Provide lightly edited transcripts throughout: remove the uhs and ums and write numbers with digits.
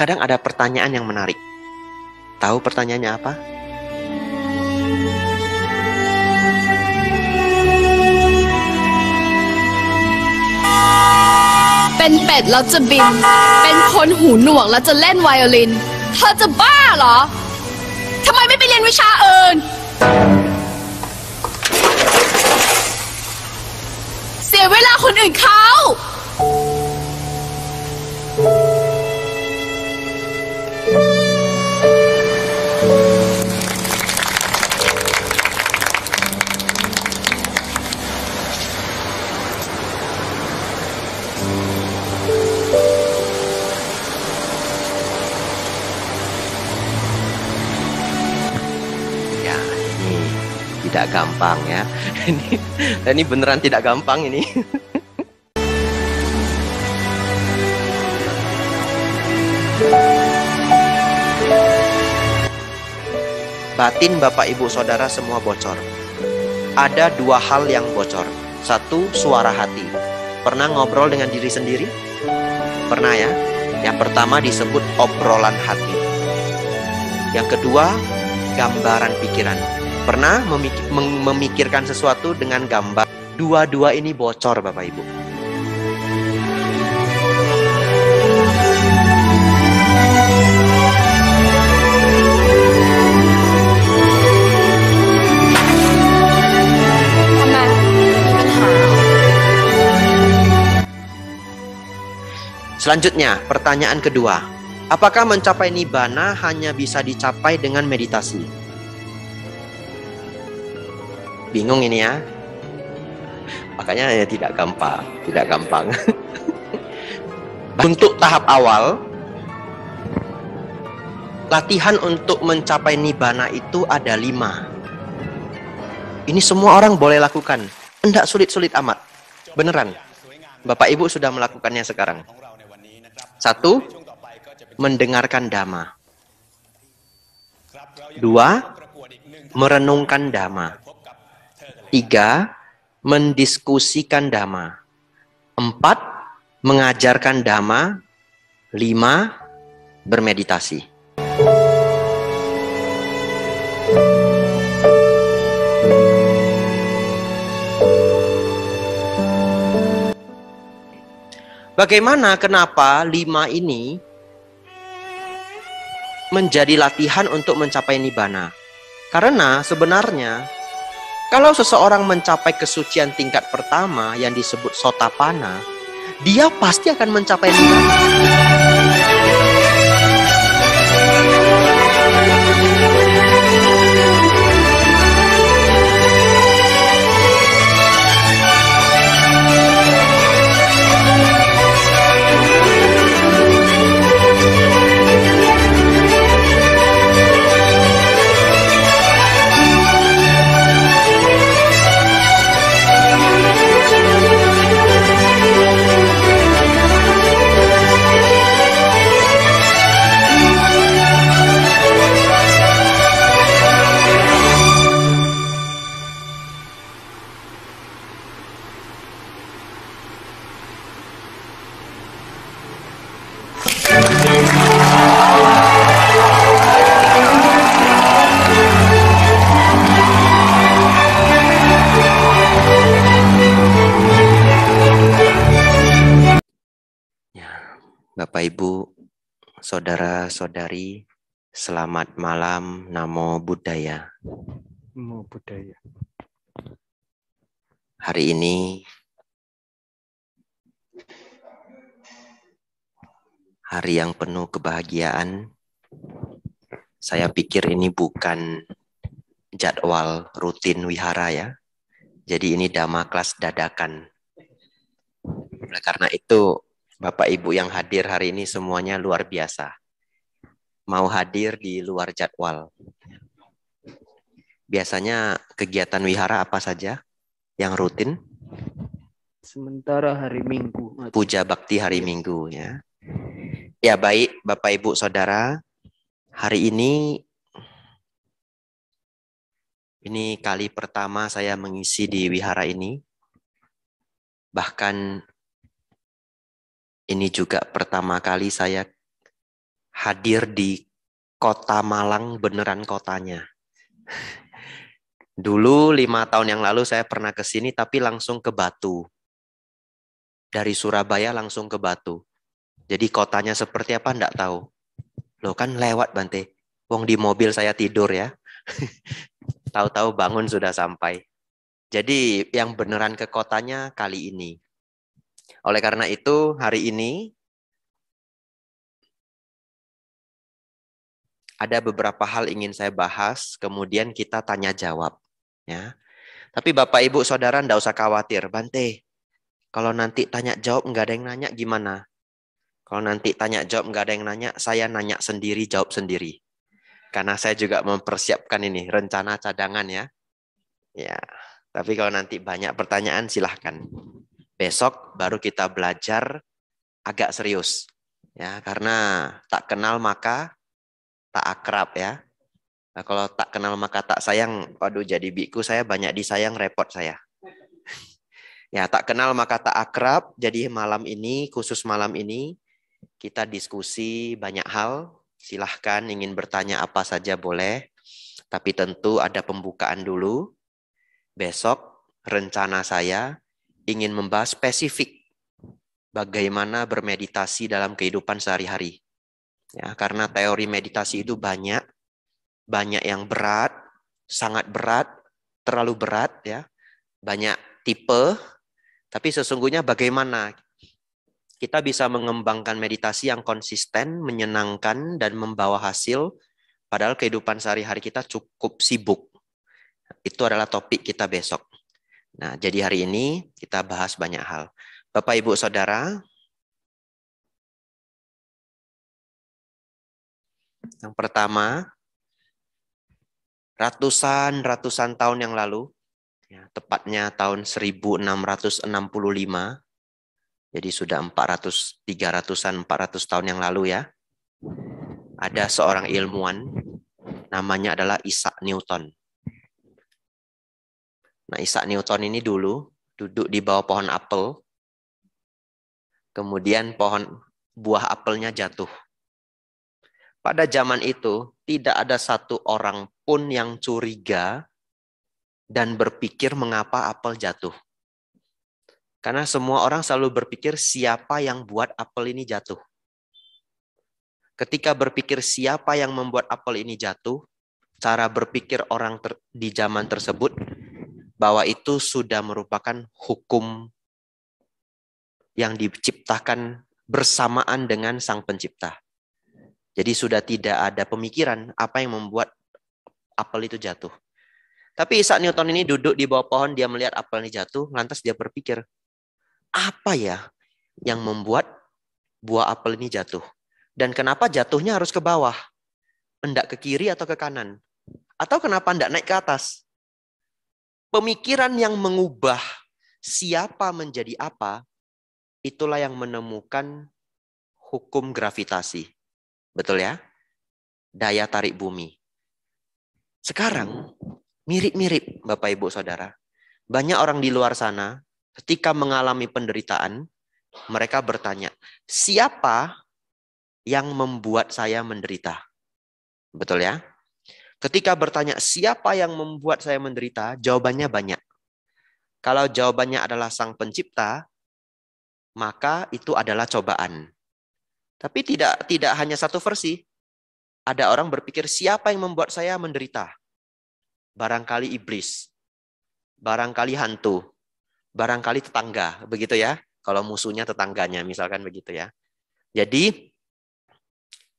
Kadang-kadang ada pertanyaan yang menarik. Tahu pertanyaannya apa?เป็นเป็ดแล้วจะบิน เป็นคนหูหนวกแล้วจะเล่นไวโอลิน เธอจะบ้าเหรอ ทำไมไม่ไปเรียนวิชาอื่น เสียเวลาคนอื่นเขา Ya, ini tidak gampang ya. Ini beneran tidak gampang ini. Batin Bapak Ibu Saudara semua bocor. Ada dua hal yang bocor. Satu, suara hati. Pernah ngobrol dengan diri sendiri? Pernah ya? Yang pertama disebut obrolan hati. Yang kedua, gambaran pikiran. Pernah memikirkan sesuatu dengan gambar? Dua-dua ini bocor Bapak Ibu. Selanjutnya, pertanyaan kedua. Apakah mencapai nibbana hanya bisa dicapai dengan meditasi? Bingung ini ya? Makanya ya tidak gampang, tidak gampang. Untuk tahap awal, latihan untuk mencapai nibbana itu ada 5. Ini semua orang boleh lakukan. Tidak sulit-sulit amat. Beneran. Bapak Ibu sudah melakukannya sekarang. 1. Mendengarkan Dhamma. 2. Merenungkan Dhamma. 3. Mendiskusikan Dhamma. 4. Mengajarkan Dhamma. 5. Bermeditasi. Bagaimana, kenapa 5 ini menjadi latihan untuk mencapai nibbana? Karena sebenarnya kalau seseorang mencapai kesucian tingkat pertama yang disebut sotapanna, dia pasti akan mencapai nibbana. Bapak Ibu, saudara-saudari, selamat malam, Namo Buddhaya. Namo Buddhaya. Hari ini hari yang penuh kebahagiaan. Saya pikir ini bukan jadwal rutin wihara ya. Jadi ini Dhamma kelas dadakan. Oleh karena itu, Bapak Ibu yang hadir hari ini semuanya luar biasa. Mau hadir di luar jadwal. Biasanya kegiatan wihara apa saja yang rutin? Sementara hari Minggu. Puja bakti hari Minggu ya. Ya baik Bapak Ibu Saudara. Hari ini kali pertama saya mengisi di wihara ini. Bahkan ini juga pertama kali saya hadir di kota Malang, beneran kotanya. Dulu 5 tahun yang lalu saya pernah ke sini tapi langsung ke Batu. Dari Surabaya langsung ke Batu. Jadi kotanya seperti apa enggak tahu. Loh kan lewat Bante. Wong di mobil saya tidur ya. Tahu-tahu bangun sudah sampai. Jadi yang beneran ke kotanya kali ini. Oleh karena itu hari ini ada beberapa hal ingin saya bahas. Kemudian kita tanya jawab. Ya. Tapi Bapak Ibu Saudara enggak usah khawatir. Bante, kalau nanti tanya jawab nggak ada yang nanya gimana? Kalau nanti tanya jawab nggak ada yang nanya, saya nanya sendiri, jawab sendiri. Karena saya juga mempersiapkan ini, rencana cadangan ya. Ya, tapi kalau nanti banyak pertanyaan silahkan. Besok baru kita belajar agak serius. Ya, karena tak kenal maka tak akrab ya. Nah, kalau tak kenal maka tak sayang, waduh jadi biku saya banyak disayang, repot saya. Ya, tak kenal maka tak akrab. Jadi malam ini, khusus malam ini, kita diskusi banyak hal. Silahkan ingin bertanya apa saja boleh. Tapi tentu ada pembukaan dulu. Besok rencana saya ingin membahas spesifik bagaimana bermeditasi dalam kehidupan sehari-hari. Ya, karena teori meditasi itu banyak yang berat, sangat berat, terlalu berat ya. Banyak tipe. Tapi sesungguhnya bagaimana kita bisa mengembangkan meditasi yang konsisten, menyenangkan, dan membawa hasil, padahal kehidupan sehari-hari kita cukup sibuk. Itu adalah topik kita besok. Nah, jadi hari ini kita bahas banyak hal. Bapak, Ibu, Saudara, yang pertama, ratusan tahun yang lalu, ya, tepatnya tahun 1665, jadi sudah 400 tahun yang lalu ya. Ada seorang ilmuwan, namanya adalah Isaac Newton. Nah, Isaac Newton ini dulu duduk di bawah pohon apel. Kemudian buah apelnya jatuh. Pada zaman itu, tidak ada satu orang pun yang curiga dan berpikir mengapa apel jatuh. Karena semua orang selalu berpikir siapa yang buat apel ini jatuh. Ketika berpikir siapa yang membuat apel ini jatuh, cara berpikir orang di zaman tersebut bahwa itu sudah merupakan hukum yang diciptakan bersamaan dengan Sang Pencipta. Jadi sudah tidak ada pemikiran apa yang membuat apel itu jatuh. Tapi Isaac Newton ini duduk di bawah pohon, dia melihat apel ini jatuh, lantas dia berpikir, apa ya yang membuat buah apel ini jatuh? Dan kenapa jatuhnya harus ke bawah? Hendak ke kiri atau ke kanan? Atau kenapa hendak naik ke atas? Pemikiran yang mengubah siapa menjadi apa, itulah yang menemukan hukum gravitasi. Betul ya? Daya tarik bumi. Sekarang, mirip-mirip Bapak Ibu Saudara. Banyak orang di luar sana, ketika mengalami penderitaan, mereka bertanya, siapa yang membuat saya menderita? Betul ya? Ketika bertanya, siapa yang membuat saya menderita? Jawabannya banyak. Kalau jawabannya adalah Sang Pencipta, maka itu adalah cobaan. Tapi tidak hanya satu versi. Ada orang berpikir, siapa yang membuat saya menderita? Barangkali iblis, barangkali hantu, barangkali tetangga, begitu ya. Kalau musuhnya tetangganya, misalkan begitu ya. Jadi,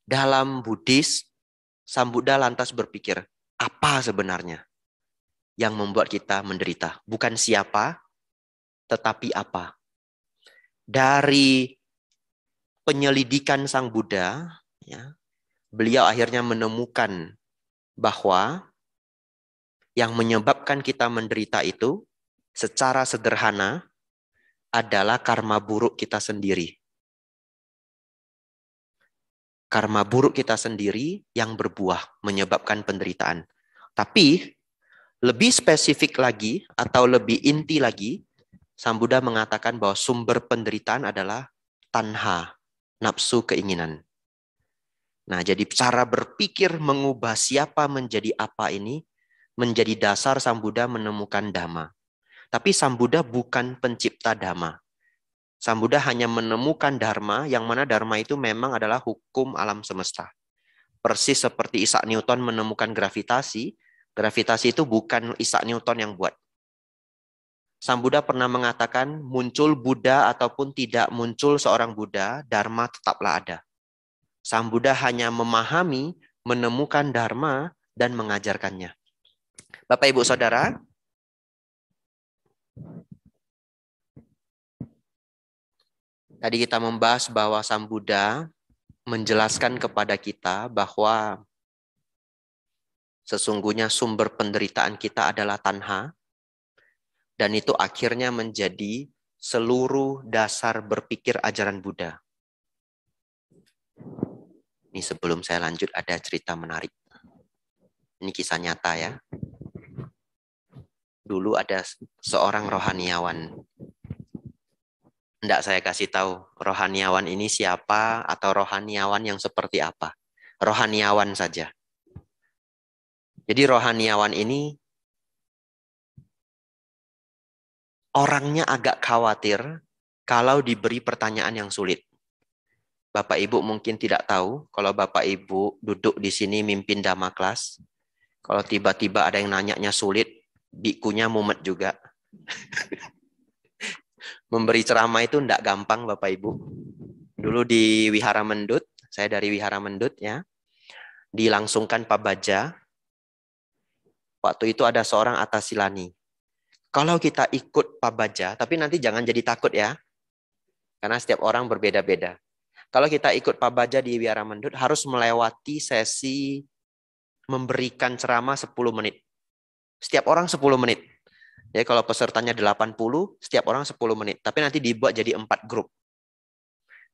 dalam Buddhis, Sang Buddha lantas berpikir, apa sebenarnya yang membuat kita menderita? Bukan siapa, tetapi apa. Dari penyelidikan Sang Buddha, ya, beliau akhirnya menemukan bahwa yang menyebabkan kita menderita itu secara sederhana adalah karma buruk kita sendiri. Karma buruk kita sendiri yang berbuah menyebabkan penderitaan. Tapi lebih spesifik lagi atau lebih inti lagi, Sang Buddha mengatakan bahwa sumber penderitaan adalah tanha, nafsu keinginan. Nah, jadi cara berpikir mengubah siapa menjadi apa ini menjadi dasar Sang Buddha menemukan Dhamma. Tapi Sang Buddha bukan pencipta Dhamma. Sang Buddha hanya menemukan Dharma, yang mana Dharma itu memang adalah hukum alam semesta. Persis seperti Isaac Newton menemukan gravitasi, gravitasi itu bukan Isaac Newton yang buat. Sang Buddha pernah mengatakan, muncul Buddha ataupun tidak muncul seorang Buddha, Dharma tetaplah ada. Sang Buddha hanya memahami, menemukan Dharma, dan mengajarkannya. Bapak, Ibu, Saudara, tadi kita membahas bahwa Sang Buddha menjelaskan kepada kita bahwa sesungguhnya sumber penderitaan kita adalah tanha, dan itu akhirnya menjadi seluruh dasar berpikir ajaran Buddha. Ini sebelum saya lanjut ada cerita menarik. Ini kisah nyata ya. Dulu ada seorang rohaniawan. Tidak saya kasih tahu rohaniawan ini siapa atau rohaniawan yang seperti apa. Rohaniawan saja. Jadi rohaniawan ini orangnya agak khawatir kalau diberi pertanyaan yang sulit. Bapak Ibu mungkin tidak tahu kalau Bapak Ibu duduk di sini mimpin Dhamma kelas. Kalau tiba-tiba ada yang nanyanya sulit, bikunya mumet juga. Memberi ceramah itu tidak gampang Bapak Ibu. Dulu di Wihara Mendut, saya dari Wihara Mendut ya, dilangsungkan Pabaja. Waktu itu ada seorang Atasilani. Kalau kita ikut Pabaja, tapi nanti jangan jadi takut ya. Karena setiap orang berbeda-beda. Kalau kita ikut Pabaja di Wihara Mendut, harus melewati sesi memberikan ceramah 10 menit. Setiap orang 10 menit. Jadi kalau pesertanya 80, setiap orang 10 menit. Tapi nanti dibuat jadi 4 grup.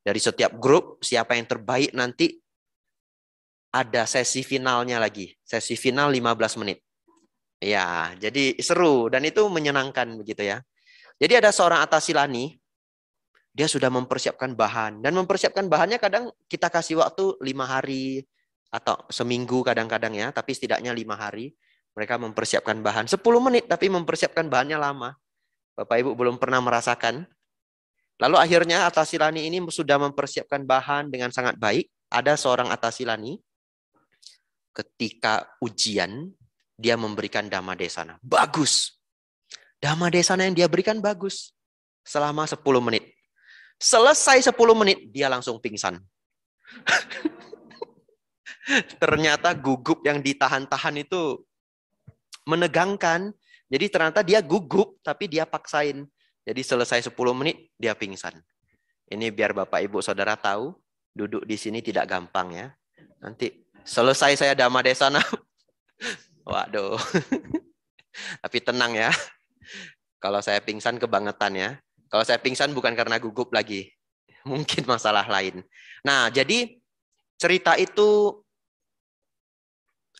Dari setiap grup, siapa yang terbaik nanti ada sesi finalnya lagi. Sesi final 15 menit. Ya, jadi seru. Dan itu menyenangkan begitu ya. Jadi ada seorang Atasilani, dia sudah mempersiapkan bahan. Dan mempersiapkan bahannya kadang kita kasih waktu 5 hari atau seminggu kadang-kadang ya. Tapi setidaknya 5 hari. Mereka mempersiapkan bahan 10 menit, tapi mempersiapkan bahannya lama. Bapak Ibu belum pernah merasakan. Lalu akhirnya Atasilani ini sudah mempersiapkan bahan dengan sangat baik. Ada seorang Atasilani, ketika ujian, dia memberikan Dhamma Desana. Bagus. Dhamma Desana yang dia berikan bagus. Selama 10 menit. Selesai 10 menit, dia langsung pingsan. Ternyata gugup yang ditahan-tahan itu menegangkan. Jadi ternyata dia gugup, tapi dia paksain. Jadi selesai 10 menit, dia pingsan. Ini biar Bapak Ibu Saudara tahu, duduk di sini tidak gampang ya. Nanti selesai saya Dhamma Desana. Waduh. Tapi tenang ya. Kalau saya pingsan kebangetan ya. Kalau saya pingsan bukan karena gugup lagi. Mungkin masalah lain. Nah, jadi cerita itu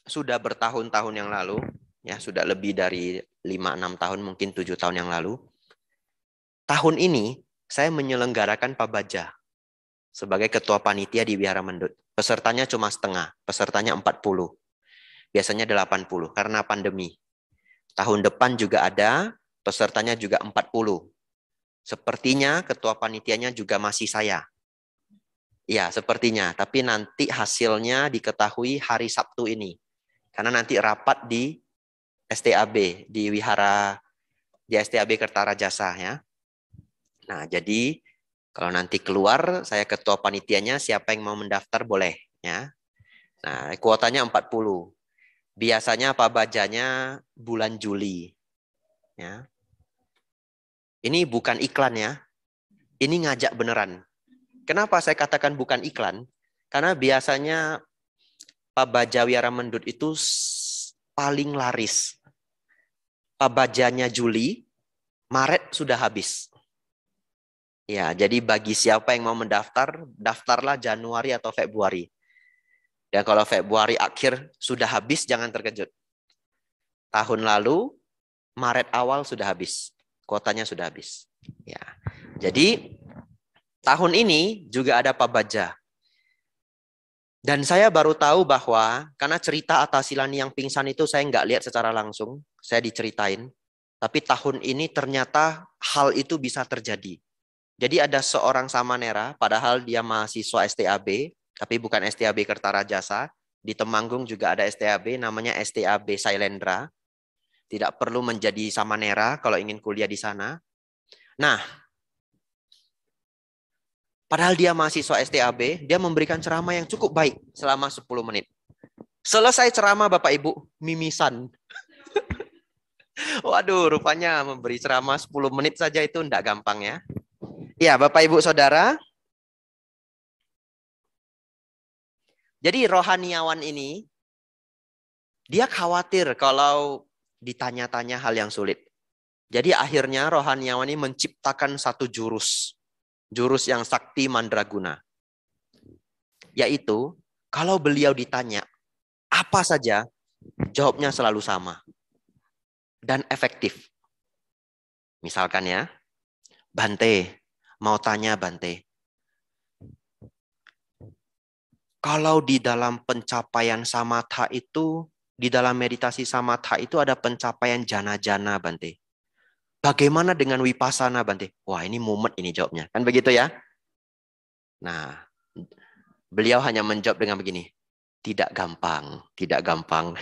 sudah bertahun-tahun yang lalu. Ya, sudah lebih dari 5-6 tahun, mungkin 7 tahun yang lalu. Tahun ini, saya menyelenggarakan Pabaja sebagai ketua panitia di Wihara Mendut. Pesertanya cuma setengah, pesertanya 40. Biasanya 80, karena pandemi. Tahun depan juga ada, pesertanya juga 40. Sepertinya ketua panitianya juga masih saya. Ya, sepertinya. Tapi nanti hasilnya diketahui hari Sabtu ini. Karena nanti rapat di STAB, di Wihara, di STAB Kertarajasa ya. Nah, jadi kalau nanti keluar, saya ketua panitianya, siapa yang mau mendaftar boleh ya. Nah, kuotanya 40. Biasanya Pabajanya bulan Juli. Ya. Ini bukan iklan ya. Ini ngajak beneran. Kenapa saya katakan bukan iklan? Karena biasanya Pabaja Wihara Mendut itu paling laris. Pabajanya Juli, Maret sudah habis. Ya, jadi bagi siapa yang mau mendaftar, daftarlah Januari atau Februari. Dan kalau Februari akhir sudah habis, jangan terkejut. Tahun lalu, Maret awal sudah habis. Kuotanya sudah habis. Ya. Jadi, tahun ini juga ada Pabaja. Dan saya baru tahu bahwa karena cerita Atasilani yang pingsan itu saya nggak lihat secara langsung, saya diceritain. Tapi tahun ini ternyata hal itu bisa terjadi. Jadi ada seorang Samanera, padahal dia mahasiswa STAB, tapi bukan STAB Kertarajasa. Di Temanggung juga ada STAB, namanya STAB Sailendra. Tidak perlu menjadi Samanera kalau ingin kuliah di sana. Nah, padahal dia mahasiswa STAB, dia memberikan ceramah yang cukup baik selama 10 menit. Selesai ceramah Bapak Ibu, mimisan. Waduh, rupanya memberi ceramah 10 menit saja itu enggak gampang ya. Ya, Bapak Ibu Saudara. Jadi rohaniawan ini, dia khawatir kalau ditanya-tanya hal yang sulit. Jadi akhirnya rohaniawan ini menciptakan satu jurus. Jurus yang sakti mandraguna. Yaitu, kalau beliau ditanya apa saja, jawabnya selalu sama. Dan efektif. Misalkan ya, Bante, mau tanya Bante. Kalau di dalam pencapaian samatha itu, di dalam meditasi samatha itu ada pencapaian jana-jana Bante. Bagaimana dengan vipassana Bante? Wah ini mumet ini jawabnya. Kan begitu ya? Nah, beliau hanya menjawab dengan begini. Tidak gampang, tidak gampang.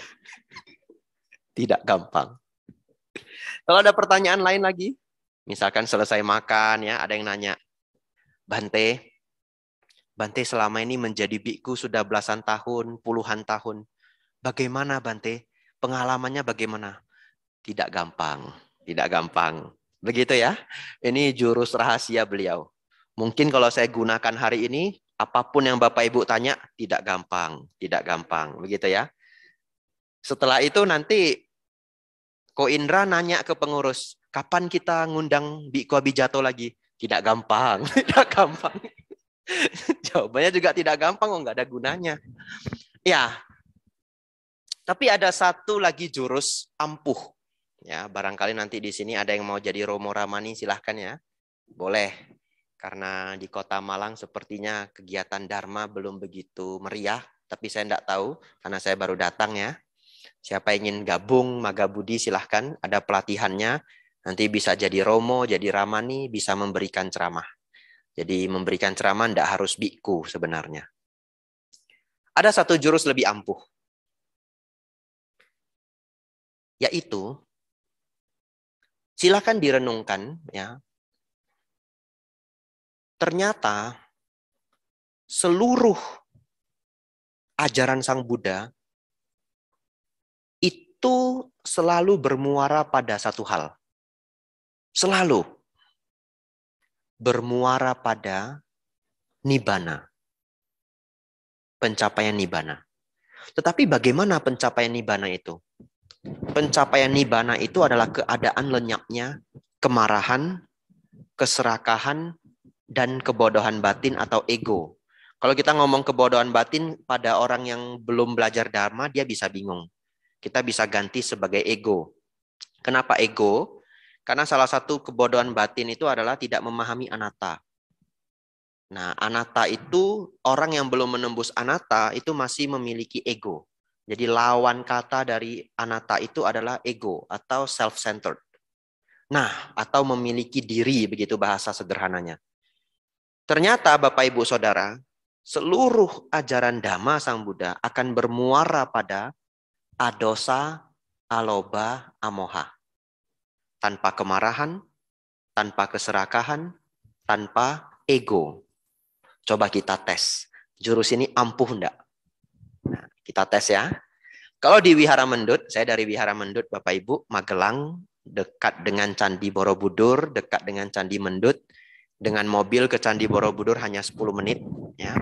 Tidak gampang. Kalau ada pertanyaan lain lagi, misalkan selesai makan ya, ada yang nanya, Bante selama ini menjadi biku sudah belasan tahun, puluhan tahun. Bagaimana Bante? Pengalamannya bagaimana? Tidak gampang, tidak gampang. Begitu ya. Ini jurus rahasia beliau. Mungkin kalau saya gunakan hari ini, apapun yang Bapak Ibu tanya, tidak gampang, tidak gampang. Begitu ya. Setelah itu nanti Ko Indra nanya ke pengurus, kapan kita ngundang Biku Abijato lagi? Tidak gampang, tidak gampang. Jawabannya juga tidak gampang, nggak ada gunanya. Ya, tapi ada satu lagi jurus ampuh. Ya, barangkali nanti di sini ada yang mau jadi Romo Ramani, silahkan ya. Boleh, karena di Kota Malang sepertinya kegiatan Dharma belum begitu meriah, tapi saya tidak tahu karena saya baru datang ya. Siapa ingin gabung Magabudi silahkan, ada pelatihannya. Nanti bisa jadi Romo, jadi Ramani, bisa memberikan ceramah. Jadi memberikan ceramah tidak harus biku sebenarnya. Ada satu jurus lebih ampuh. Yaitu, silahkan direnungkan ya. Ternyata seluruh ajaran Sang Buddha itu selalu bermuara pada satu hal. Selalu bermuara pada nibbana. Pencapaian nibbana. Tetapi bagaimana pencapaian nibbana itu? Pencapaian nibbana itu adalah keadaan lenyapnya kemarahan, keserakahan, dan kebodohan batin atau ego. Kalau kita ngomong kebodohan batin pada orang yang belum belajar Dharma, dia bisa bingung. Kita bisa ganti sebagai ego. Kenapa ego? Karena salah satu kebodohan batin itu adalah tidak memahami anatta. Nah, anatta itu, orang yang belum menembus anatta itu masih memiliki ego. Jadi lawan kata dari anatta itu adalah ego atau self-centered. Nah, atau memiliki diri, begitu bahasa sederhananya. Ternyata Bapak Ibu Saudara, seluruh ajaran Dhamma Sang Buddha akan bermuara pada adosa, aloba, amoha. Tanpa kemarahan, tanpa keserakahan, tanpa ego. Coba kita tes. Jurus ini ampuh enggak? Nah, kita tes ya. Kalau di Wihara Mendut, saya dari Wihara Mendut Bapak Ibu, Magelang, dekat dengan Candi Borobudur, dekat dengan Candi Mendut. Dengan mobil ke Candi Borobudur hanya 10 menit. Ya.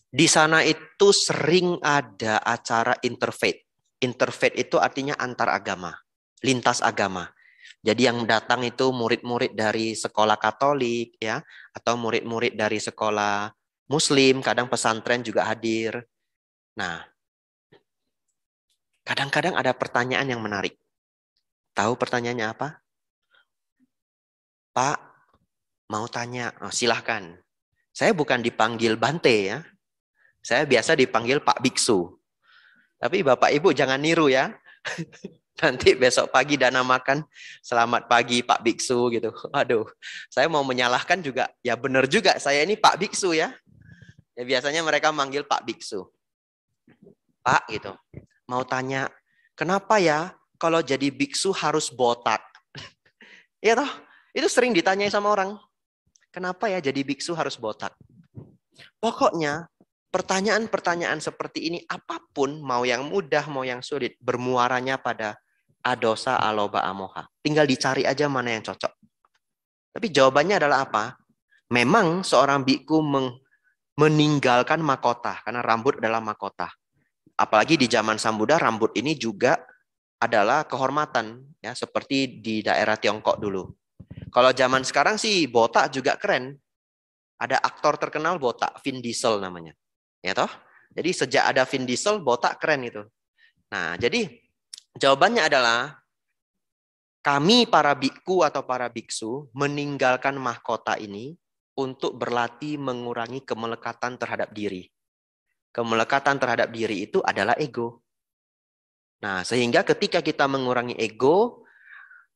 Di sana itu sering ada acara interfaith. Interfaith itu artinya antar agama, lintas agama. Jadi yang datang itu murid-murid dari sekolah Katolik, ya, atau murid-murid dari sekolah Muslim, kadang pesantren juga hadir. Nah, kadang-kadang ada pertanyaan yang menarik. Tahu pertanyaannya apa? Pak, mau tanya, oh, silahkan. Saya bukan dipanggil Bante ya. Saya biasa dipanggil Pak Biksu. Tapi Bapak Ibu jangan niru ya. Nanti besok pagi dana makan, selamat pagi Pak Biksu gitu. Aduh, saya mau menyalahkan juga. Ya benar juga, saya ini Pak Biksu ya. Ya biasanya mereka manggil Pak Biksu. Pak gitu, mau tanya, kenapa ya kalau jadi biksu harus botak? Iya toh, itu sering ditanyai sama orang. Kenapa ya jadi biksu harus botak? Pokoknya pertanyaan-pertanyaan seperti ini apapun, mau yang mudah, mau yang sulit, bermuaranya pada adosa, aloba, amoha. Tinggal dicari aja mana yang cocok. Tapi jawabannya adalah apa? Memang seorang biku meninggalkan mahkota, karena rambut adalah mahkota. Apalagi di zaman Sambuddha, rambut ini juga adalah kehormatan, ya seperti di daerah Tiongkok dulu. Kalau zaman sekarang sih botak juga keren. Ada aktor terkenal botak, Vin Diesel namanya. Ya toh? Jadi sejak ada Vin Diesel, botak keren itu. Nah, jadi jawabannya adalah kami para biku atau para biksu meninggalkan mahkota ini untuk berlatih mengurangi kemelekatan terhadap diri. Kemelekatan terhadap diri itu adalah ego. Nah, sehingga ketika kita mengurangi ego,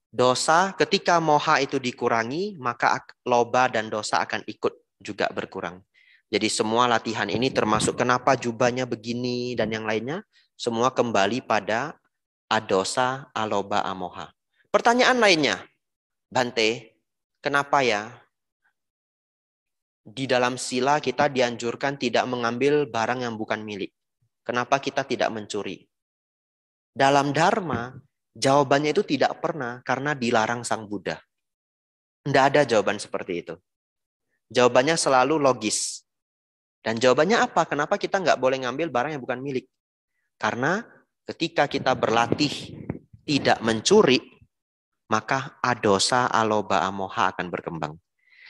dosa, ketika moha itu dikurangi, maka loba dan dosa akan ikut juga berkurang. Jadi semua latihan ini termasuk kenapa jubahnya begini dan yang lainnya, semua kembali pada adosa, aloba, amoha. Pertanyaan lainnya, Bante, kenapa ya di dalam sila kita dianjurkan tidak mengambil barang yang bukan milik? Kenapa kita tidak mencuri? Dalam Dharma, jawabannya itu tidak pernah karena dilarang Sang Buddha. Tidak ada jawaban seperti itu. Jawabannya selalu logis. Dan jawabannya apa? Kenapa kita nggak boleh ngambil barang yang bukan milik? Karena ketika kita berlatih tidak mencuri, maka adosa, aloba, amoha akan berkembang.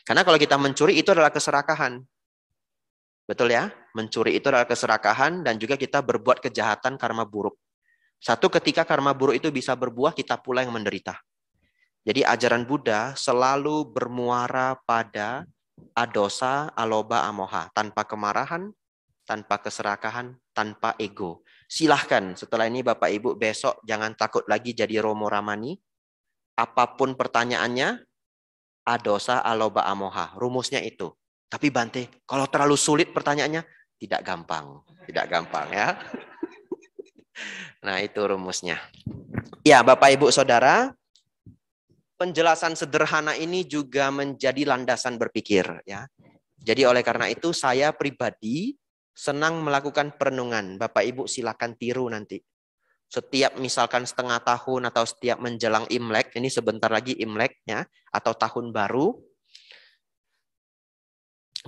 Karena kalau kita mencuri itu adalah keserakahan. Betul ya? Mencuri itu adalah keserakahan dan juga kita berbuat kejahatan karma buruk. Satu ketika karma buruk itu bisa berbuah, kita pula yang menderita. Jadi ajaran Buddha selalu bermuara pada adosa, aloba, amoha. Tanpa kemarahan, tanpa keserakahan, tanpa ego. Silahkan setelah ini Bapak Ibu besok jangan takut lagi jadi Romo Ramani. Apapun pertanyaannya, adosa, aloba, amoha. Rumusnya itu. Tapi Bante, kalau terlalu sulit pertanyaannya, tidak gampang. Tidak gampang ya. Nah itu rumusnya. Ya Bapak Ibu Saudara, penjelasan sederhana ini juga menjadi landasan berpikir. Ya. Jadi oleh karena itu saya pribadi senang melakukan perenungan. Bapak Ibu silakan tiru nanti. Setiap misalkan setengah tahun atau setiap menjelang Imlek, ini sebentar lagi Imlek ya, atau tahun baru,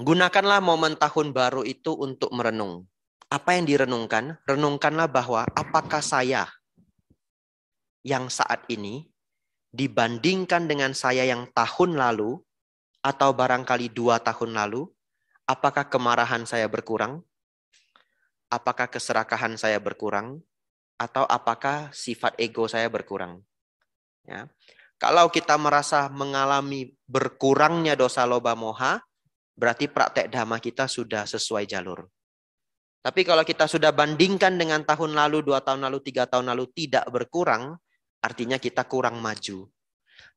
gunakanlah momen tahun baru itu untuk merenung. Apa yang direnungkan? Renungkanlah bahwa apakah saya yang saat ini dibandingkan dengan saya yang tahun lalu atau barangkali 2 tahun lalu, apakah kemarahan saya berkurang? Apakah keserakahan saya berkurang? Atau apakah sifat ego saya berkurang? Ya. Kalau kita merasa mengalami berkurangnya dosa loba moha, berarti praktek dhamma kita sudah sesuai jalur. Tapi kalau kita sudah bandingkan dengan tahun lalu, 2 tahun lalu, 3 tahun lalu tidak berkurang, artinya kita kurang maju.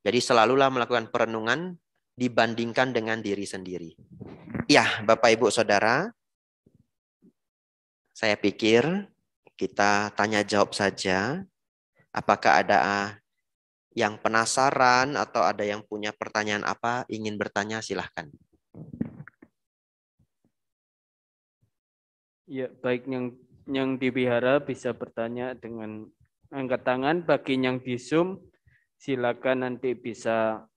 Jadi selalulah melakukan perenungan dibandingkan dengan diri sendiri. Ya, Bapak Ibu Saudara, saya pikir kita tanya jawab saja. Apakah ada yang penasaran atau ada yang punya pertanyaan apa, ingin bertanya silahkan. Ya, baik yang di wihara bisa bertanya dengan angkat tangan. Bagi yang di Zoom, silakan nanti bisa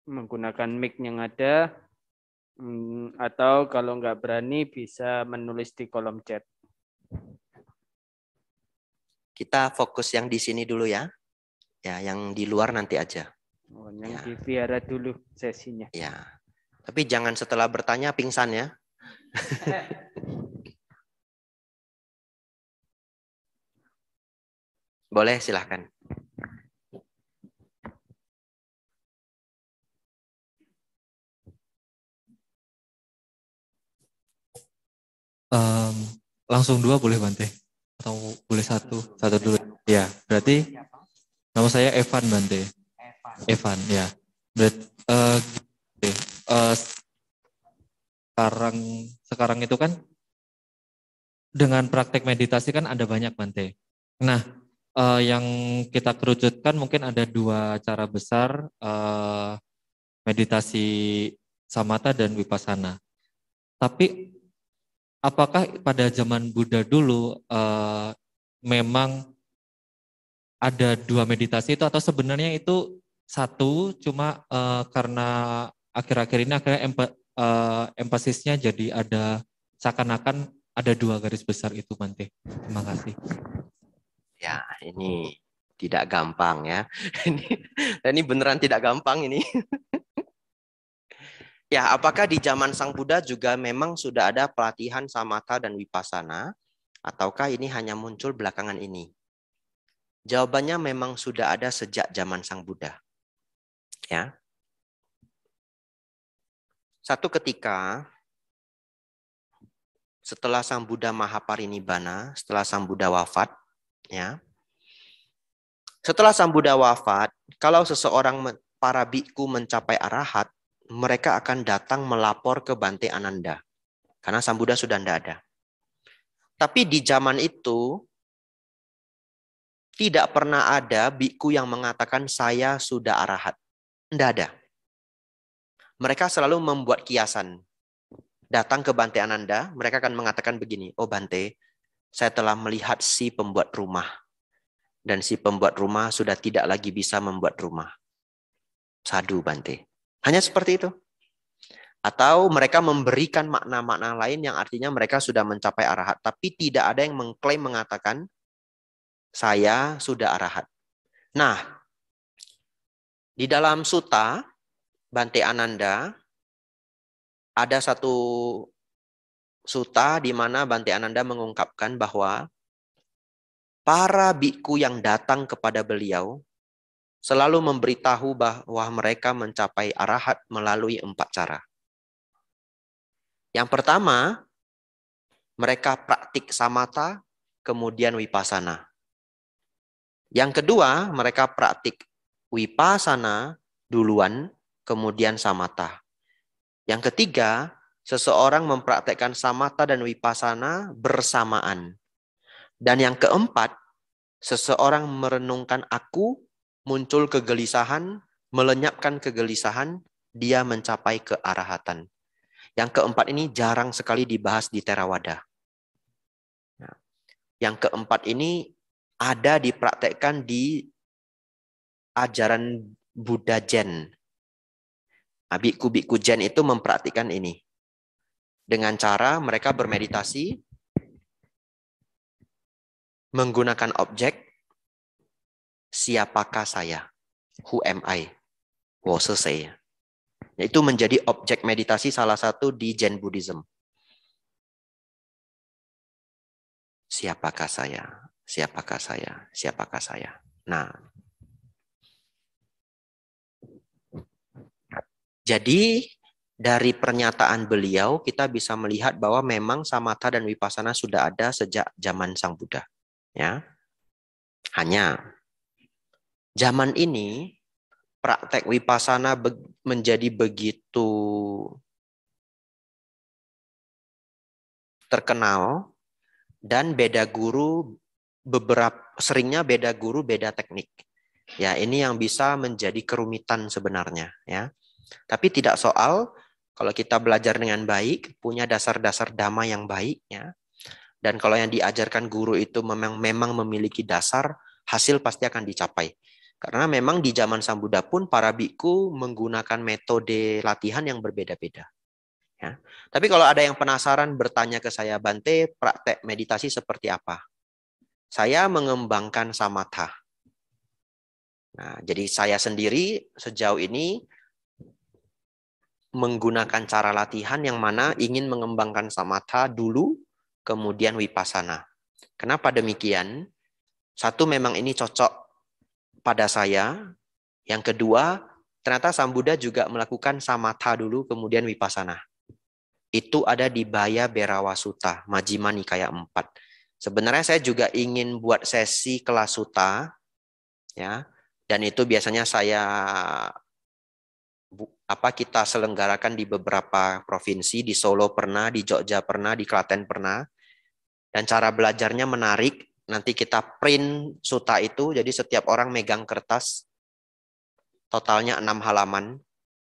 menggunakan mic yang ada. Atau kalau nggak berani bisa menulis di kolom chat. Kita fokus yang di sini dulu ya. Ya, yang di luar nanti aja. Oh, yang Ya. di wihara dulu sesinya. Ya. Tapi jangan setelah bertanya pingsan ya. Boleh, silahkan. langsung 2 boleh Bante? Atau boleh 1? 1 dulu. Ya, berarti nama saya Evan Bante. Evan, ya. Berarti sekarang itu kan dengan praktek meditasi kan ada banyak Bante. Nah, yang kita kerucutkan mungkin ada 2 cara besar, meditasi samatha dan vipassana. Tapi apakah pada zaman Buddha dulu memang ada 2 meditasi itu atau sebenarnya itu satu, cuma karena akhir-akhir ini akhirnya empasisnya jadi ada seakan-akan ada 2 garis besar itu Bante. Terima kasih. Ya, ini tidak gampang ya. Ini beneran tidak gampang ini. Ya, apakah di zaman Sang Buddha juga memang sudah ada pelatihan samatha dan vipassana, ataukah ini hanya muncul belakangan ini? Jawabannya memang sudah ada sejak zaman Sang Buddha. Ya. Satu ketika, setelah Sang Buddha Mahaparinibbana, setelah Sang Buddha wafat, ya. Setelah Sang Buddha wafat, kalau seseorang para bikku mencapai arahat, mereka akan datang melapor ke Bante Ananda. Karena Sang Buddha sudah tidak ada. Tapi di zaman itu, tidak pernah ada bikku yang mengatakan saya sudah arahat. Tidak ada. Mereka selalu membuat kiasan. Datang ke Bante Ananda, mereka akan mengatakan begini, oh Bante, saya telah melihat si pembuat rumah. Dan si pembuat rumah sudah tidak lagi bisa membuat rumah. Sadu Bante. Hanya seperti itu. Atau mereka memberikan makna-makna lain yang artinya mereka sudah mencapai arahat. Tapi tidak ada yang mengklaim mengatakan, saya sudah arahat. Nah, di dalam sutta, Bante Ananda, ada satu sutta di mana Bante Ananda mengungkapkan bahwa para bikku yang datang kepada beliau selalu memberitahu bahwa mereka mencapai arahat melalui 4 cara. Yang pertama, mereka praktik samatha, kemudian vipassana. Yang kedua, mereka praktik vipassana duluan, kemudian samatha. Yang ketiga, seseorang mempraktekkan samatha dan vipassana bersamaan. Dan yang keempat, seseorang merenungkan aku, muncul kegelisahan, melenyapkan kegelisahan, dia mencapai kearahatan. Yang keempat ini jarang sekali dibahas di Theravada. Yang keempat ini ada dipraktekkan di ajaran Buddha Zen. Bikku-bikku Zen itu mempraktikkan ini. Dengan cara mereka bermeditasi, menggunakan objek, siapakah saya? Who am I? What's saya? Itu menjadi objek meditasi salah satu di Zen Buddhism. Siapakah saya? Siapakah saya? Siapakah saya? Nah, jadi dari pernyataan beliau kita bisa melihat bahwa memang samatha dan vipassana sudah ada sejak zaman Sang Buddha. Ya, hanya zaman ini praktek vipassana menjadi begitu terkenal dan beda guru seringnya beda guru beda teknik. Ya, ini yang bisa menjadi kerumitan sebenarnya. Ya, tapi tidak soal kalau kita belajar dengan baik, punya dasar-dasar dhamma yang baik. Ya, dan kalau yang diajarkan guru itu memang memiliki dasar, hasil pasti akan dicapai. Karena memang di zaman Sang Buddha pun para bikku menggunakan metode latihan yang berbeda-beda. Ya. Tapi kalau ada yang penasaran bertanya ke saya, Bante, praktek meditasi seperti apa? Saya mengembangkan samatha. Nah, jadi saya sendiri sejauh ini menggunakan cara latihan yang mana ingin mengembangkan samatha dulu, kemudian vipassana. Kenapa demikian? Satu, memang ini cocok pada saya. Yang kedua, ternyata Sang Buddha juga melakukan samatha dulu, kemudian vipassana. Itu ada di Baya Berawa Sutta, Majjhima Nikaya 4. Sebenarnya saya juga ingin buat sesi kelas sutta, ya. Dan itu biasanya kita selenggarakan di beberapa provinsi, di Solo pernah, di Jogja pernah, di Klaten pernah. Dan cara belajarnya menarik. Nanti kita print sutta itu, jadi setiap orang megang kertas, totalnya 6 halaman.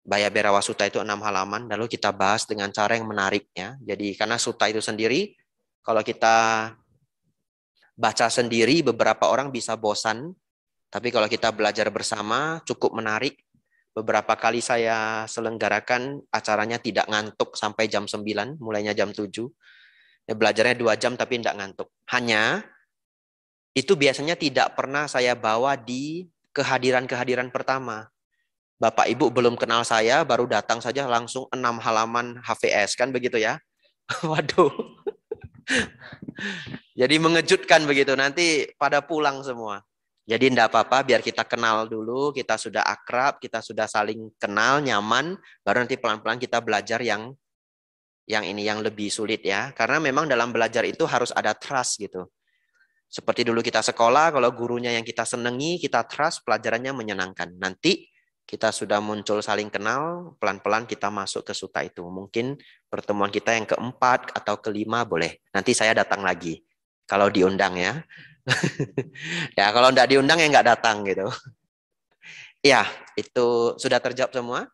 Baya Berawa Sutta itu 6 halaman, lalu kita bahas dengan cara yang menarik, ya. Jadi karena sutta itu sendiri, kalau kita baca sendiri beberapa orang bisa bosan, tapi kalau kita belajar bersama cukup menarik. Beberapa kali saya selenggarakan acaranya tidak ngantuk sampai jam 9, mulainya jam 7. Ya, belajarnya 2 jam tapi tidak ngantuk. Hanya itu biasanya tidak pernah saya bawa di kehadiran-kehadiran pertama. Bapak Ibu belum kenal saya, baru datang saja langsung 6 halaman HVS, kan begitu ya? Waduh. Jadi mengejutkan begitu, nanti pada pulang semua. Jadi tidak apa-apa, biar kita kenal dulu, kita sudah akrab, kita sudah saling kenal, nyaman, baru nanti pelan-pelan kita belajar yang lebih sulit, ya. Karena memang dalam belajar itu harus ada trust gitu. Seperti dulu kita sekolah, kalau gurunya yang kita senangi, kita trust, pelajarannya menyenangkan. Nanti kita sudah muncul saling kenal, pelan-pelan kita masuk ke sutta itu. Mungkin pertemuan kita yang keempat atau kelima boleh. Nanti saya datang lagi. Kalau diundang, ya. Ya, kalau enggak diundang ya enggak datang gitu. Ya, itu sudah terjawab semua.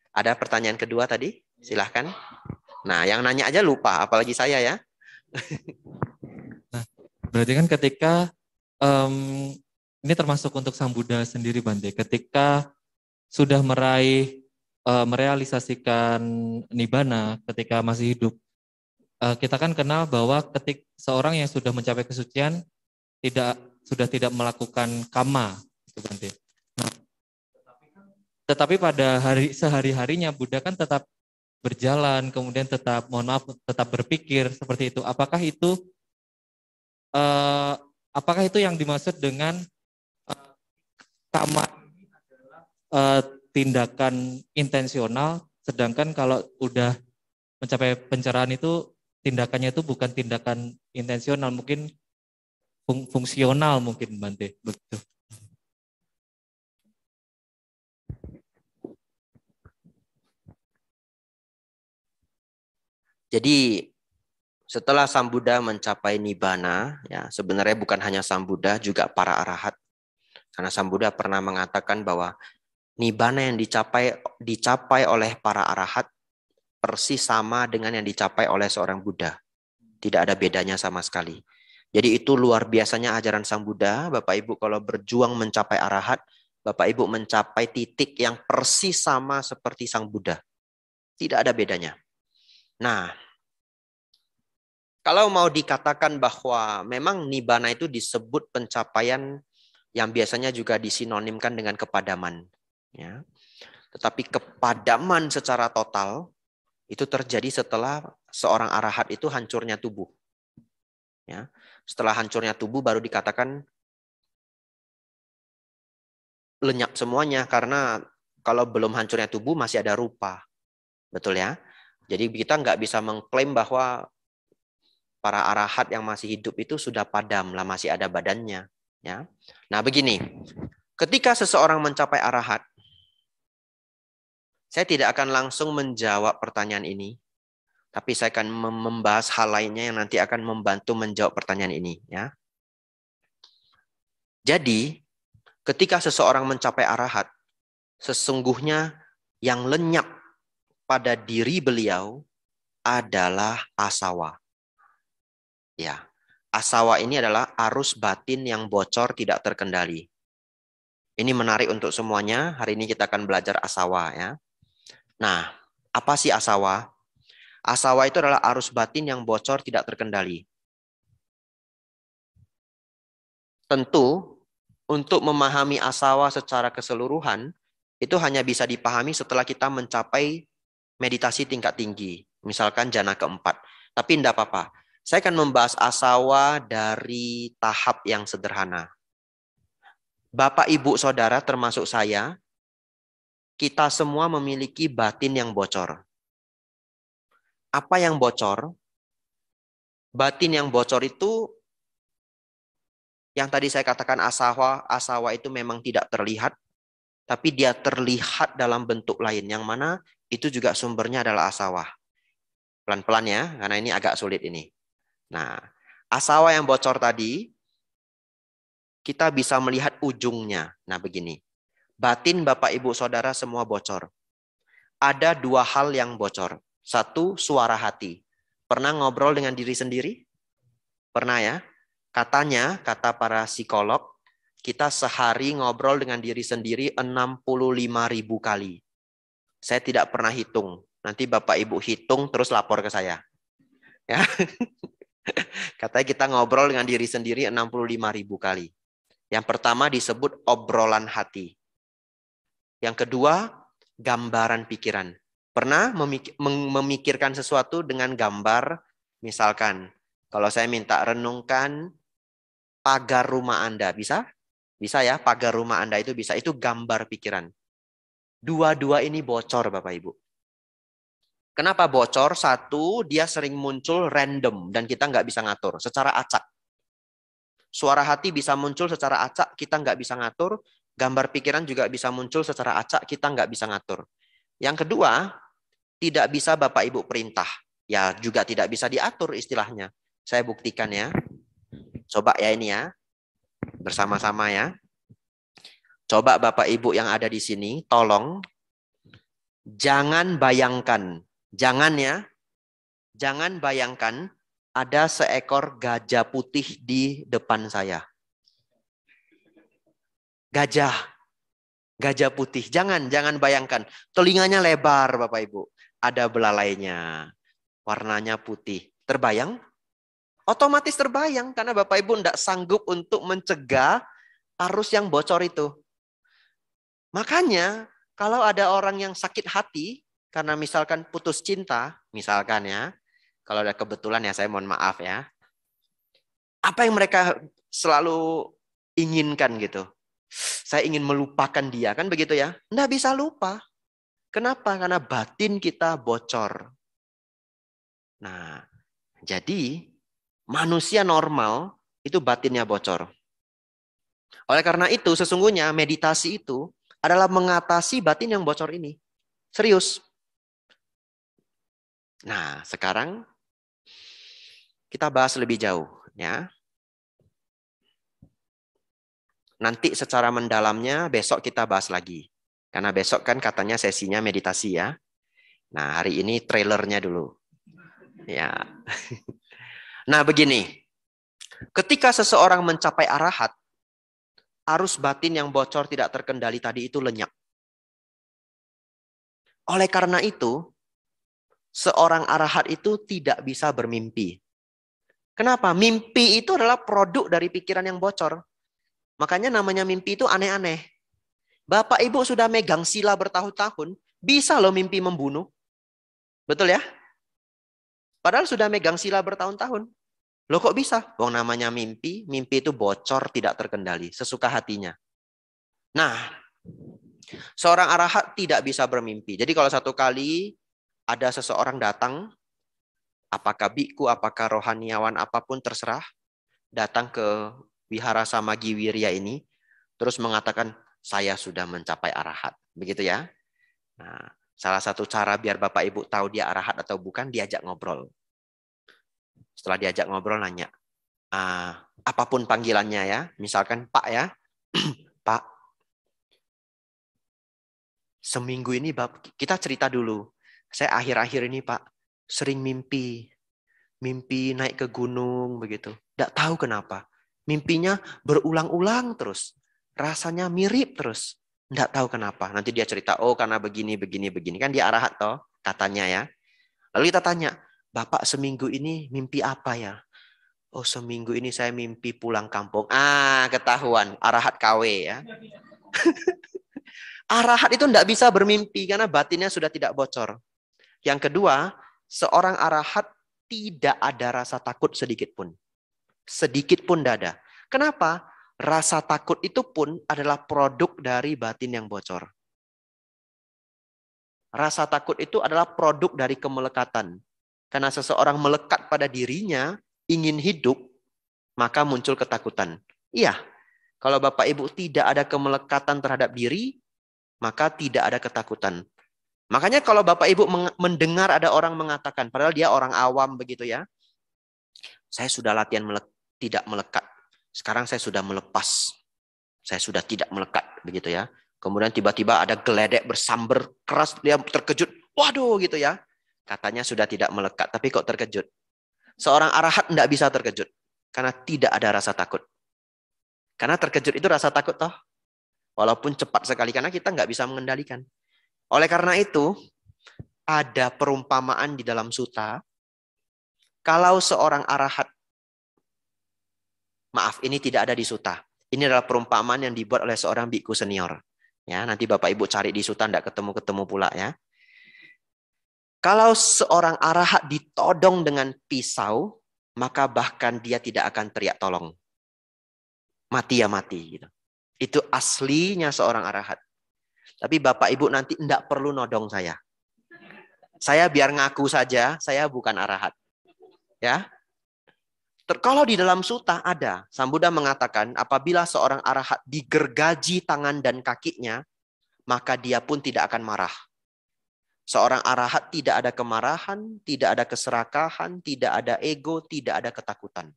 Ada pertanyaan kedua tadi? Silahkan. Nah, yang nanya aja lupa, apalagi saya, ya. Nah, berarti kan ketika, ini termasuk untuk Sang Buddha sendiri, Bante, ketika sudah merealisasikan nibbana ketika masih hidup, kita kan kenal bahwa ketika seorang yang sudah mencapai kesucian sudah tidak melakukan kama, gitu, Bante. Nah, tetapi pada sehari-harinya Buddha kan tetap berjalan, kemudian tetap berpikir seperti itu. Apakah itu yang dimaksud dengan kama tindakan intensional, sedangkan kalau udah mencapai pencerahan itu tindakannya itu bukan tindakan intensional, mungkin fungsional mungkin, Bante, begitu. Jadi setelah Sang Buddha mencapai nibbana, ya, sebenarnya bukan hanya Sang Buddha, juga para arahat. Karena Sang Buddha pernah mengatakan bahwa nibbana yang dicapai oleh para arahat persis sama dengan yang dicapai oleh seorang Buddha. Tidak ada bedanya sama sekali. Jadi itu luar biasanya ajaran Sang Buddha. Bapak Ibu kalau berjuang mencapai arahat, Bapak Ibu mencapai titik yang persis sama seperti Sang Buddha. Tidak ada bedanya. Nah, kalau mau dikatakan bahwa memang nibbana itu disebut pencapaian yang biasanya juga disinonimkan dengan kepadaman, ya. Tetapi kepadaman secara total itu terjadi setelah seorang arahat itu hancurnya tubuh, ya. Setelah hancurnya tubuh baru dikatakan lenyap semuanya, karena kalau belum hancurnya tubuh masih ada rupa, betul ya. Jadi kita nggak bisa mengklaim bahwa para arahat yang masih hidup itu sudah padam lah, masih ada badannya, ya. Nah begini, ketika seseorang mencapai arahat, saya tidak akan langsung menjawab pertanyaan ini, tapi saya akan membahas hal lainnya yang nanti akan membantu menjawab pertanyaan ini, ya. Jadi ketika seseorang mencapai arahat, sesungguhnya yang lenyap pada diri beliau adalah asawa. Ya, asawa ini adalah arus batin yang bocor tidak terkendali. Ini menarik untuk semuanya. Hari ini kita akan belajar asawa, ya. Nah, apa sih asawa? Asawa itu adalah arus batin yang bocor tidak terkendali. Tentu, untuk memahami asawa secara keseluruhan, itu hanya bisa dipahami setelah kita mencapai meditasi tingkat tinggi. Misalkan jana keempat. Tapi tidak apa-apa. Saya akan membahas asawa dari tahap yang sederhana. Bapak, Ibu, Saudara, termasuk saya, kita semua memiliki batin yang bocor. Apa yang bocor? Batin yang bocor itu, yang tadi saya katakan asawa itu memang tidak terlihat, tapi dia terlihat dalam bentuk lain, yang mana itu juga sumbernya adalah asawa. Pelan-pelan ya, karena ini agak sulit ini. Nah, asawa yang bocor tadi, kita bisa melihat ujungnya. Nah, begini. Batin Bapak Ibu Saudara semua bocor. Ada dua hal yang bocor. Satu, suara hati. Pernah ngobrol dengan diri sendiri? Pernah ya? Katanya, kata para psikolog, kita sehari ngobrol dengan diri sendiri 65.000 kali. Saya tidak pernah hitung. Nanti Bapak Ibu hitung terus lapor ke saya. Ya. Katanya kita ngobrol dengan diri sendiri 65.000 kali. Yang pertama disebut obrolan hati. Yang kedua, gambaran pikiran. Pernah memikirkan sesuatu dengan gambar, misalkan, kalau saya minta renungkan pagar rumah Anda, bisa? Bisa ya, pagar rumah Anda itu bisa. Itu gambar pikiran. Dua-dua ini bocor, Bapak Ibu. Kenapa bocor? Satu, dia sering muncul random dan kita nggak bisa ngatur, secara acak. Suara hati bisa muncul secara acak, kita nggak bisa ngatur. Gambar pikiran juga bisa muncul secara acak, kita nggak bisa ngatur. Yang kedua, tidak bisa Bapak Ibu perintah. Ya, juga tidak bisa diatur istilahnya. Saya buktikan ya. Coba ya ini ya. Bersama-sama ya. Coba Bapak Ibu yang ada di sini, tolong. Jangan bayangkan. Jangan ya. Jangan bayangkan ada seekor gajah putih di depan saya. Gajah putih. Jangan bayangkan. Telinganya lebar Bapak Ibu. Ada belalainya. Warnanya putih. Terbayang? Otomatis terbayang karena Bapak Ibu tidak sanggup untuk mencegah arus yang bocor itu. Makanya kalau ada orang yang sakit hati karena misalkan putus cinta, misalkan ya. Kalau ada kebetulan ya saya mohon maaf ya. Apa yang mereka selalu inginkan gitu? Saya ingin melupakan dia, kan begitu ya? Nggak bisa lupa. Kenapa? Karena batin kita bocor. Nah, jadi manusia normal itu batinnya bocor. Oleh karena itu, sesungguhnya meditasi itu adalah mengatasi batin yang bocor ini. Serius. Nah, sekarang kita bahas lebih jauh, ya. Nanti secara mendalamnya besok kita bahas lagi. Karena besok kan katanya sesinya meditasi ya. Nah, hari ini trailernya dulu. Ya. Nah, begini. Ketika seseorang mencapai arahat, arus batin yang bocor tidak terkendali tadi itu lenyap. Oleh karena itu, seorang arahat itu tidak bisa bermimpi. Kenapa? Mimpi itu adalah produk dari pikiran yang bocor. Makanya namanya mimpi itu aneh-aneh. Bapak Ibu sudah megang sila bertahun-tahun, bisa loh mimpi membunuh. Betul ya? Padahal sudah megang sila bertahun-tahun. Loh kok bisa? Wong namanya mimpi, mimpi itu bocor tidak terkendali, sesuka hatinya. Nah, seorang arahat tidak bisa bermimpi. Jadi kalau satu kali ada seseorang datang, apakah biku, apakah rohaniawan, apapun terserah, datang ke Wihara Samagi Wirya ini, terus mengatakan, saya sudah mencapai arahat. Begitu ya. Nah, salah satu cara biar Bapak Ibu tahu dia arahat atau bukan, diajak ngobrol. Setelah diajak ngobrol, nanya, apapun panggilannya ya, misalkan Pak ya, Pak, seminggu ini kita cerita dulu. Saya akhir-akhir ini Pak, sering mimpi naik ke gunung begitu. Tidak tahu kenapa. Mimpinya berulang-ulang terus. Rasanya mirip terus. Tidak tahu kenapa. Nanti dia cerita, oh karena begini. Kan dia arahat toh, katanya ya. Lalu kita tanya, Bapak seminggu ini mimpi apa ya? Oh seminggu ini saya mimpi pulang kampung. Ketahuan. Arahat KW ya. Arahat itu tidak bisa bermimpi karena batinnya sudah tidak bocor. Yang kedua, seorang arahat tidak ada rasa takut sedikit pun. Sedikit pun tidak ada. Kenapa? Rasa takut itu pun adalah produk dari batin yang bocor. Rasa takut itu adalah produk dari kemelekatan. Karena seseorang melekat pada dirinya, ingin hidup, maka muncul ketakutan. Iya, kalau Bapak Ibu tidak ada kemelekatan terhadap diri, maka tidak ada ketakutan. Makanya kalau Bapak Ibu mendengar ada orang mengatakan, padahal dia orang awam begitu ya, saya sudah latihan tidak melekat. Sekarang saya sudah melepas. Saya sudah tidak melekat begitu ya. Kemudian tiba-tiba ada geledek bersambar keras, dia terkejut. Waduh gitu ya. Katanya sudah tidak melekat, tapi kok terkejut. Seorang arahat tidak bisa terkejut. Karena tidak ada rasa takut. Karena terkejut itu rasa takut toh. Walaupun cepat sekali, karena kita nggak bisa mengendalikan. Oleh karena itu, ada perumpamaan di dalam suta. Kalau seorang arahat, maaf ini tidak ada di suta. Ini adalah perumpamaan yang dibuat oleh seorang biku senior. Ya, nanti Bapak Ibu cari di suta, tidak ketemu-ketemu pula ya. Kalau seorang arahat ditodong dengan pisau, maka bahkan dia tidak akan teriak tolong. Mati ya mati. Gitu. Itu aslinya seorang arahat. Tapi Bapak Ibu nanti tidak perlu nodong saya. Saya biar ngaku saja, saya bukan arahat. Ya. Kalau di dalam suta ada, Sang Buddha mengatakan apabila seorang arahat digergaji tangan dan kakinya, maka dia pun tidak akan marah. Seorang arahat tidak ada kemarahan, tidak ada keserakahan, tidak ada ego, tidak ada ketakutan.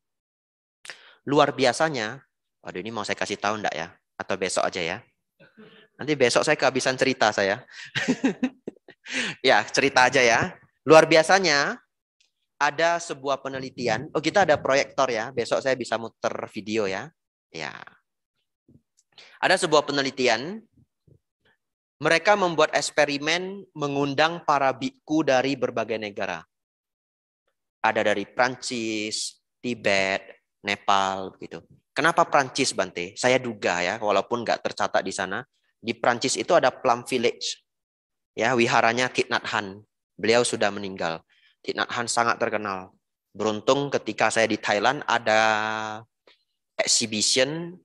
Luar biasanya, waduh ini mau saya kasih tahu enggak ya? Atau besok aja ya? Nanti besok saya kehabisan cerita saya. Ya, cerita aja ya. Luar biasanya, ada sebuah penelitian. Oh, kita ada proyektor ya. Besok saya bisa muter video ya. Ya. Ada sebuah penelitian. Mereka membuat eksperimen mengundang para biku dari berbagai negara. Ada dari Prancis, Tibet, Nepal gitu. Kenapa Prancis, Bante? Saya duga ya, walaupun nggak tercatat di sana. Di Prancis itu ada Plum Village. Ya, wiharanya Thich Nhat Hanh. Beliau sudah meninggal. Thich Nhat Hanh sangat terkenal. Beruntung ketika saya di Thailand ada exhibition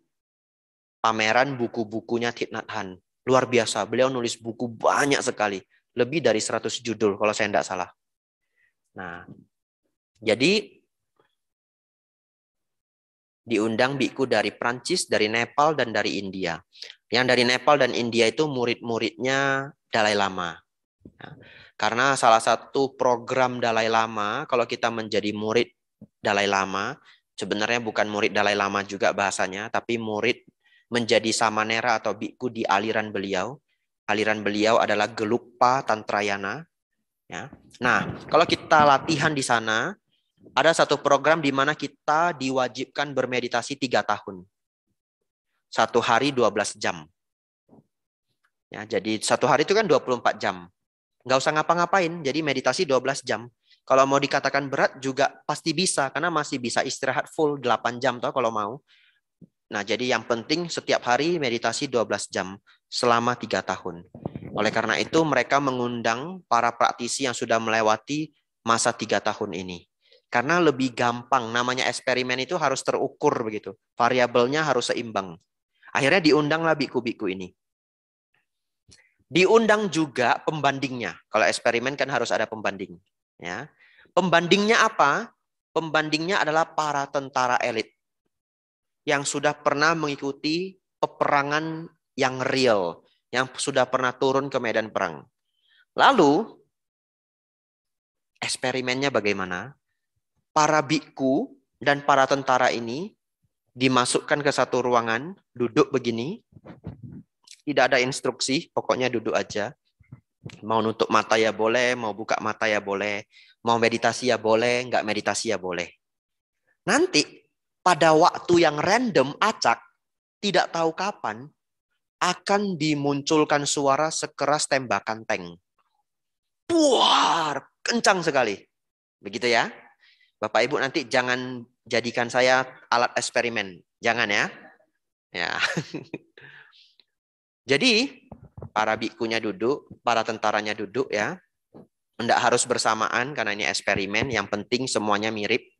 pameran buku-bukunya Thich Nhat Hanh. Luar biasa. Beliau nulis buku banyak sekali. Lebih dari 100 judul kalau saya tidak salah. Nah, jadi diundang biku dari Prancis, dari Nepal, dan dari India. Yang dari Nepal dan India itu murid-muridnya Dalai Lama. Nah, karena salah satu program Dalai Lama, kalau kita menjadi murid Dalai Lama, sebenarnya bukan murid Dalai Lama juga bahasanya, tapi murid menjadi samanera atau biku di aliran beliau. Aliran beliau adalah Gelugpa Tantrayana. Ya. Nah, kalau kita latihan di sana, ada satu program di mana kita diwajibkan bermeditasi 3 tahun. 1 hari 12 jam. Ya, jadi 1 hari itu kan 24 jam. Nggak usah ngapa-ngapain, jadi meditasi 12 jam. Kalau mau dikatakan berat juga pasti bisa, karena masih bisa istirahat full 8 jam toh kalau mau. Nah, jadi yang penting setiap hari meditasi 12 jam selama 3 tahun. Oleh karena itu mereka mengundang para praktisi yang sudah melewati masa 3 tahun ini. Karena lebih gampang, namanya eksperimen itu harus terukur begitu. Variabelnya harus seimbang. Akhirnya diundanglah biku-biku ini. Diundang juga pembandingnya. Kalau eksperimen kan harus ada pembanding. Ya. Pembandingnya apa? Pembandingnya adalah para tentara elit yang sudah pernah mengikuti peperangan yang real, yang sudah pernah turun ke medan perang. Lalu, eksperimennya bagaimana? Para biku dan para tentara ini dimasukkan ke satu ruangan, duduk begini, tidak ada instruksi, pokoknya duduk aja. Mau nutup mata ya boleh, mau buka mata ya boleh, mau meditasi ya boleh, nggak meditasi ya boleh. Nanti, pada waktu yang random, acak, tidak tahu kapan, akan dimunculkan suara sekeras tembakan tank. Puar, kencang sekali. Begitu ya. Bapak Ibu nanti jangan jadikan saya alat eksperimen. Jangan ya. Ya. Jadi, para bikunya duduk, para tentaranya duduk ya. Tidak harus bersamaan karena ini eksperimen. Yang penting semuanya mirip.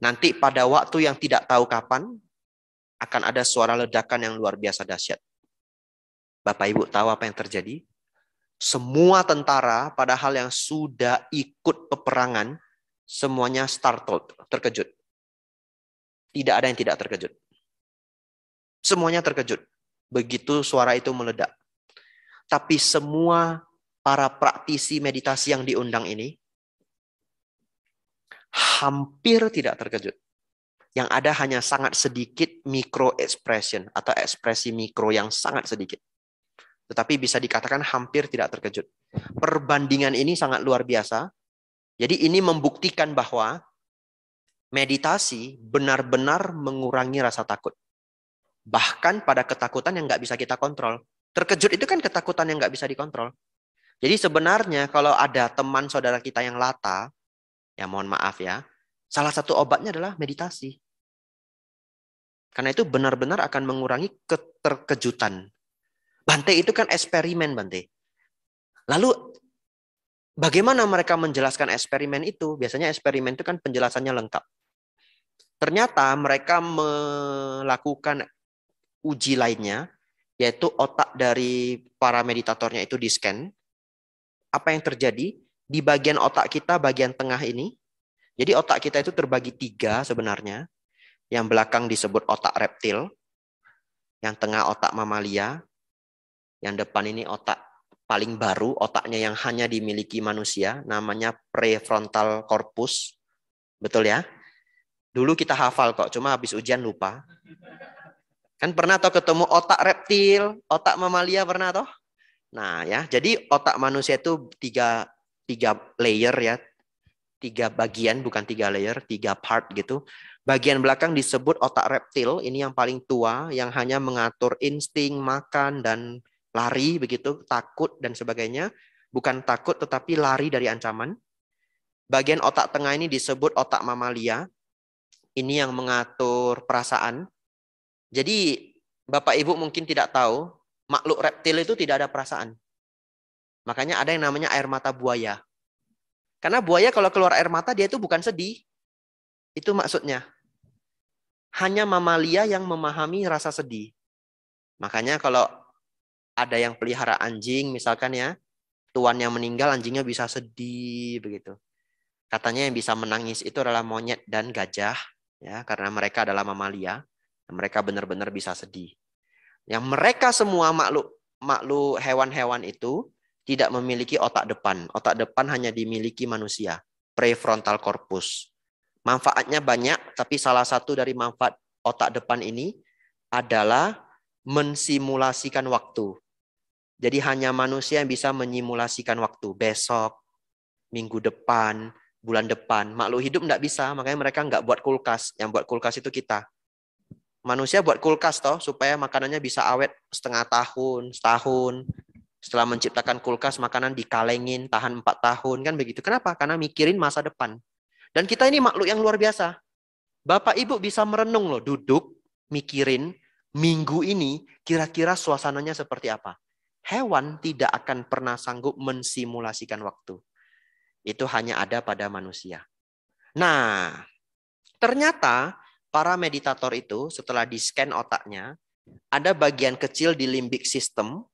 Nanti pada waktu yang tidak tahu kapan, akan ada suara ledakan yang luar biasa dahsyat. Bapak Ibu tahu apa yang terjadi? Semua tentara padahal yang sudah ikut peperangan, semuanya startled, terkejut. Tidak ada yang tidak terkejut. Semuanya terkejut. Begitu suara itu meledak. Tapi semua para praktisi meditasi yang diundang ini hampir tidak terkejut. Yang ada hanya sangat sedikit micro expression atau ekspresi mikro yang sangat sedikit. Tetapi bisa dikatakan hampir tidak terkejut. Perbandingan ini sangat luar biasa. Jadi ini membuktikan bahwa meditasi benar-benar mengurangi rasa takut. Bahkan pada ketakutan yang nggak bisa kita kontrol. Terkejut itu kan ketakutan yang nggak bisa dikontrol. Jadi sebenarnya kalau ada teman saudara kita yang lata, ya mohon maaf ya, salah satu obatnya adalah meditasi. Karena itu benar-benar akan mengurangi keterkejutan. Bante itu kan eksperimen, Bante. Lalu bagaimana mereka menjelaskan eksperimen itu? Biasanya eksperimen itu kan penjelasannya lengkap. Ternyata mereka melakukan uji lainnya, yaitu otak dari para meditatornya itu di-scan. Apa yang terjadi? Di bagian otak kita, bagian tengah ini, jadi otak kita itu terbagi 3 sebenarnya. Yang belakang disebut otak reptil, yang tengah otak mamalia, yang depan ini otak paling baru, otaknya yang hanya dimiliki manusia, namanya prefrontal corpus. Betul ya? Dulu kita hafal kok, cuma habis ujian lupa. Kan pernah toh ketemu otak reptil, otak mamalia pernah toh? Nah ya, jadi otak manusia itu 3 layer ya. 3 bagian, bukan 3 layer, 3 part gitu. Bagian belakang disebut otak reptil, ini yang paling tua, yang hanya mengatur insting, makan, dan lari, begitu, takut, dan sebagainya. Bukan takut, tetapi lari dari ancaman. Bagian otak tengah ini disebut otak mamalia. Ini yang mengatur perasaan. Jadi, Bapak Ibu mungkin tidak tahu, makhluk reptil itu tidak ada perasaan. Makanya ada yang namanya air mata buaya. Karena buaya kalau keluar air mata, dia itu bukan sedih. Itu maksudnya. Hanya mamalia yang memahami rasa sedih. Makanya kalau ada yang pelihara anjing, misalkan ya, tuannya meninggal, anjingnya bisa sedih, begitu. Katanya yang bisa menangis itu adalah monyet dan gajah, ya, karena mereka adalah mamalia. Mereka benar-benar bisa sedih. Yang mereka semua makhluk hewan-hewan itu tidak memiliki otak depan. Otak depan hanya dimiliki manusia, prefrontal corpus. Manfaatnya banyak, tapi salah satu dari manfaat otak depan ini adalah mensimulasikan waktu. Jadi hanya manusia yang bisa menyimulasikan waktu. Besok, minggu depan, bulan depan. Makhluk hidup tidak bisa, makanya mereka nggak buat kulkas. Yang buat kulkas itu kita. Manusia buat kulkas toh, supaya makanannya bisa awet setengah tahun, setahun. Setelah menciptakan kulkas, makanan dikalengin, tahan 4 tahun. Kan begitu. Kenapa? Karena mikirin masa depan. Dan kita ini makhluk yang luar biasa. Bapak Ibu bisa merenung loh, duduk, mikirin, minggu ini kira-kira suasananya seperti apa. Hewan tidak akan pernah sanggup mensimulasikan waktu. Itu hanya ada pada manusia. Nah, ternyata para meditator itu setelah di-scan otaknya, ada bagian kecil di limbic system,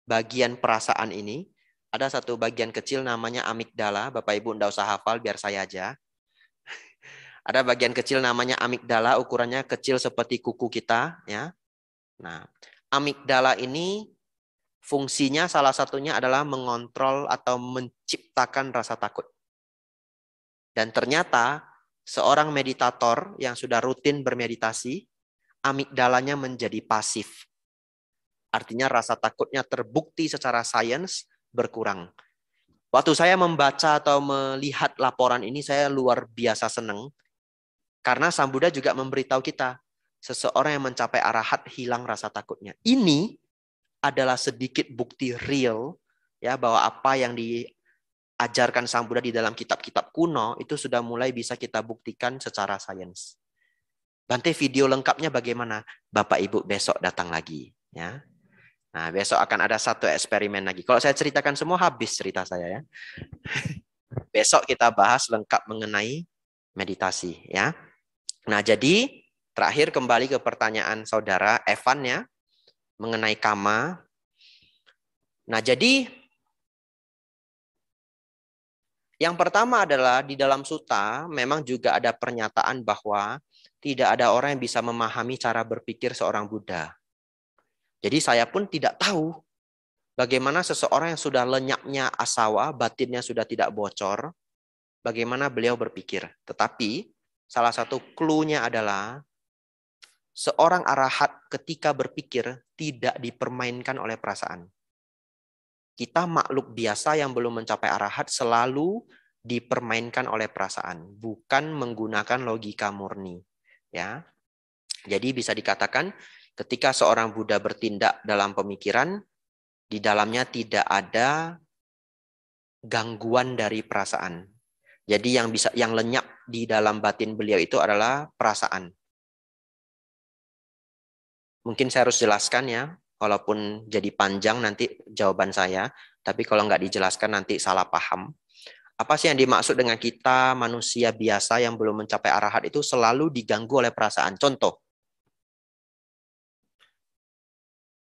bagian perasaan ini, ada satu bagian kecil namanya amigdala. Bapak Ibu tidak usah hafal, biar saya aja. Ada bagian kecil namanya amigdala, ukurannya kecil seperti kuku kita, ya. Nah, amigdala ini fungsinya salah satunya adalah mengontrol atau menciptakan rasa takut. Dan ternyata seorang meditator yang sudah rutin bermeditasi, amigdalanya menjadi pasif. Artinya rasa takutnya terbukti secara sains berkurang. Waktu saya membaca atau melihat laporan ini, saya luar biasa senang. Karena Sang Buddha juga memberitahu kita, seseorang yang mencapai arahat hilang rasa takutnya. Ini adalah sedikit bukti real ya bahwa apa yang diajarkan Sang Buddha di dalam kitab-kitab kuno itu sudah mulai bisa kita buktikan secara sains. Bante, video lengkapnya bagaimana? Bapak Ibu besok datang lagi ya. Nah, besok akan ada satu eksperimen lagi. Kalau saya ceritakan semua habis cerita saya ya. Besok kita bahas lengkap mengenai meditasi ya. Nah, jadi terakhir kembali ke pertanyaan saudara Evan ya, mengenai kama. Nah, jadi Yang pertama adalah di dalam sutta memang juga ada pernyataan bahwa tidak ada orang yang bisa memahami cara berpikir seorang Buddha. Jadi saya pun tidak tahu bagaimana seseorang yang sudah lenyapnya asawa, batinnya sudah tidak bocor, bagaimana beliau berpikir. Tetapi salah satu clue-nya adalah seorang arahat ketika berpikir tidak dipermainkan oleh perasaan. Kita makhluk biasa yang belum mencapai arahat selalu dipermainkan oleh perasaan, bukan menggunakan logika murni. Ya, jadi bisa dikatakan ketika seorang Buddha bertindak dalam pemikiran, di dalamnya tidak ada gangguan dari perasaan. Jadi yang lenyap di dalam batin beliau itu adalah perasaan. Mungkin saya harus jelaskan ya, walaupun jadi panjang nanti jawaban saya, tapi kalau nggak dijelaskan nanti salah paham. Apa sih yang dimaksud dengan kita manusia biasa yang belum mencapai arahat itu selalu diganggu oleh perasaan? Contoh,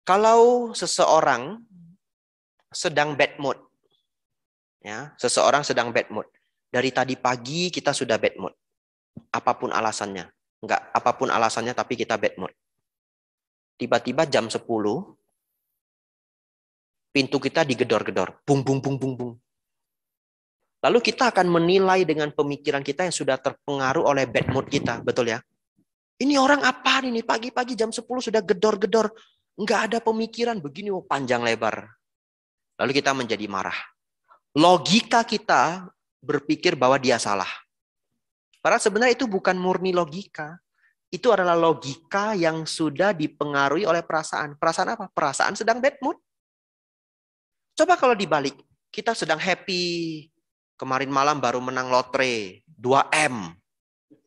kalau seseorang sedang bad mood, ya, seseorang sedang bad mood. Dari tadi pagi kita sudah bad mood. Apapun alasannya. Enggak, apapun alasannya tapi kita bad mood. Tiba-tiba jam 10, pintu kita digedor-gedor. Bung, bung, bung, bung, bung. Lalu kita akan menilai dengan pemikiran kita yang sudah terpengaruh oleh bad mood kita. Betul ya? Ini orang apa ini? Pagi-pagi jam 10 sudah gedor-gedor. Enggak ada pemikiran begini, panjang lebar. Lalu kita menjadi marah. Logika kita berpikir bahwa dia salah. Padahal sebenarnya itu bukan murni logika. Itu adalah logika yang sudah dipengaruhi oleh perasaan. Perasaan apa? Perasaan sedang bad mood. Coba kalau dibalik. Kita sedang happy. Kemarin malam baru menang lotre. 2M.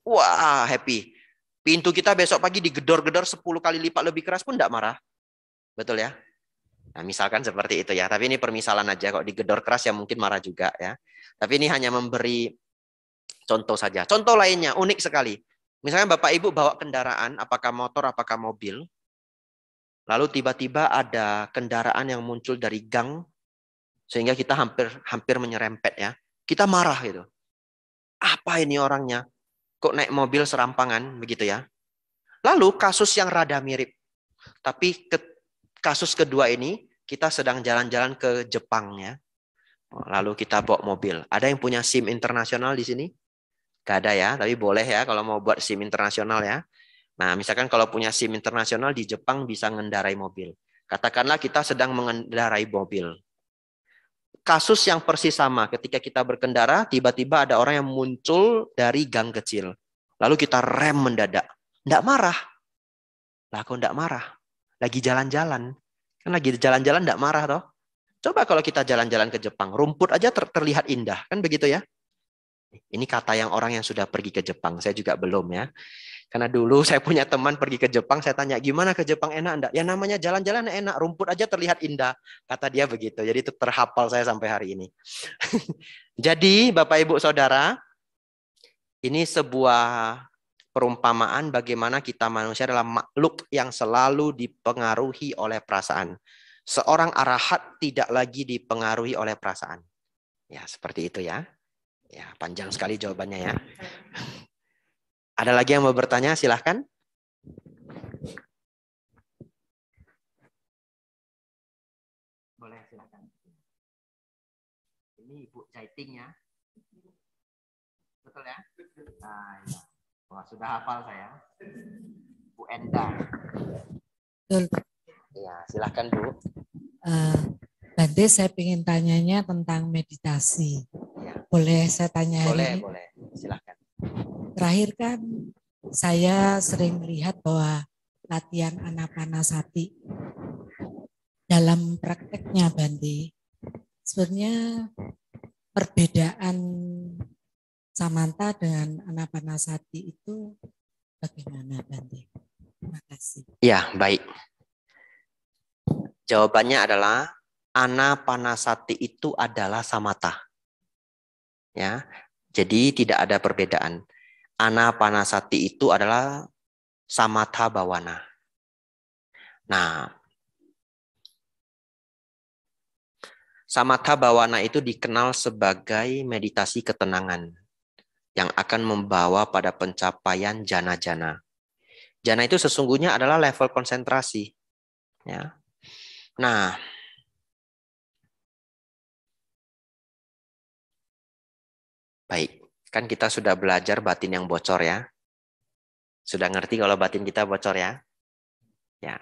Wah, happy. Pintu kita besok pagi digedor-gedor 10 kali lipat lebih keras pun tidak marah. Betul ya? Nah, misalkan seperti itu ya. Tapi ini permisalan aja. Kok digedor keras ya mungkin marah juga ya. Tapi ini hanya memberi contoh saja. Contoh lainnya unik sekali. Misalnya Bapak Ibu bawa kendaraan, apakah motor, apakah mobil. Lalu tiba-tiba ada kendaraan yang muncul dari gang. Sehingga kita hampir menyerempet ya. Kita marah gitu. Apa ini orangnya? Kok naik mobil serampangan begitu ya? Lalu kasus yang rada mirip. Tapi kasus kedua ini kita sedang jalan-jalan ke Jepang ya. Lalu kita bawa mobil. Ada yang punya SIM internasional di sini? Gak ada ya, tapi boleh ya kalau mau buat SIM internasional ya. Nah, misalkan kalau punya SIM internasional di Jepang bisa mengendarai mobil. Katakanlah kita sedang mengendarai mobil. Kasus yang persis sama ketika kita berkendara, tiba-tiba ada orang yang muncul dari gang kecil. Lalu kita rem mendadak. Nggak marah. Lah kok nggak marah? Lagi jalan-jalan. Kan lagi jalan-jalan nggak marah toh? Coba kalau kita jalan-jalan ke Jepang, rumput aja terlihat indah. Kan begitu ya? Ini kata yang orang yang sudah pergi ke Jepang. Saya juga belum ya. Karena dulu saya punya teman pergi ke Jepang, saya tanya, gimana ke Jepang, enak enggak? Ya namanya jalan-jalan enak, rumput aja terlihat indah. Kata dia begitu. Jadi itu terhafal saya sampai hari ini. Jadi Bapak Ibu Saudara, ini sebuah perumpamaan bagaimana kita manusia adalah makhluk yang selalu dipengaruhi oleh perasaan. Seorang arahat tidak lagi dipengaruhi oleh perasaan. Ya, seperti itu ya. Ya, panjang sekali jawabannya ya. Ada lagi yang mau bertanya? Silahkan. Boleh, silahkan. Ini Ibu Jaiting ya. Betul ya? Nah, ya. Wah, sudah hafal saya. Bu Enda. Betul. Ya, silahkan Bu. Bante, saya ingin tanyanya tentang meditasi. Ya. Boleh saya tanya? Boleh. Silahkan. Terakhir kan saya sering lihat bahwa latihan anapanasati dalam prakteknya Bante, sebenarnya perbedaan samanta dengan anapanasati itu bagaimana Bante? Terima kasih. Ya, baik. Jawabannya adalah anapanasati itu adalah samatha. Ya. Jadi tidak ada perbedaan. Anapanasati itu adalah samatha bawana. Nah, Samatha Bhawana itu dikenal sebagai meditasi ketenangan yang akan membawa pada pencapaian jana-jana. Jana itu sesungguhnya adalah level konsentrasi. Ya. Nah, baik. Kan kita sudah belajar batin yang bocor ya. Sudah ngerti kalau batin kita bocor ya? Ya.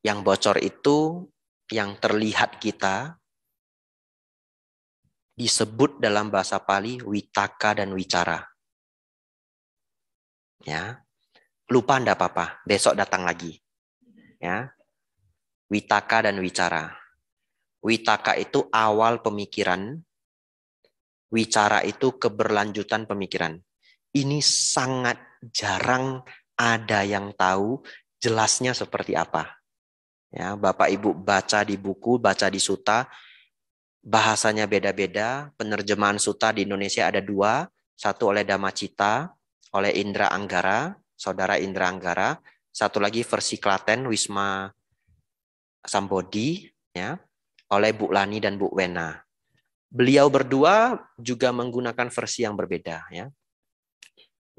Yang bocor itu yang terlihat kita disebut dalam bahasa Pali witaka dan wicara. Ya. Lupa enggak apa-apa, besok datang lagi. Ya. Witaka dan wicara. Witaka itu awal pemikiran, wicara itu keberlanjutan pemikiran. Ini sangat jarang ada yang tahu jelasnya seperti apa. Ya, Bapak Ibu baca di buku, baca di suta, bahasanya beda-beda. Penerjemahan suta di Indonesia ada 2, satu oleh Damacita, oleh Indra Anggara, saudara Indra Anggara, satu lagi versi Klaten Wisma Sambodi, ya, oleh Bu Lani dan Bu Wena. Beliau berdua juga menggunakan versi yang berbeda, ya.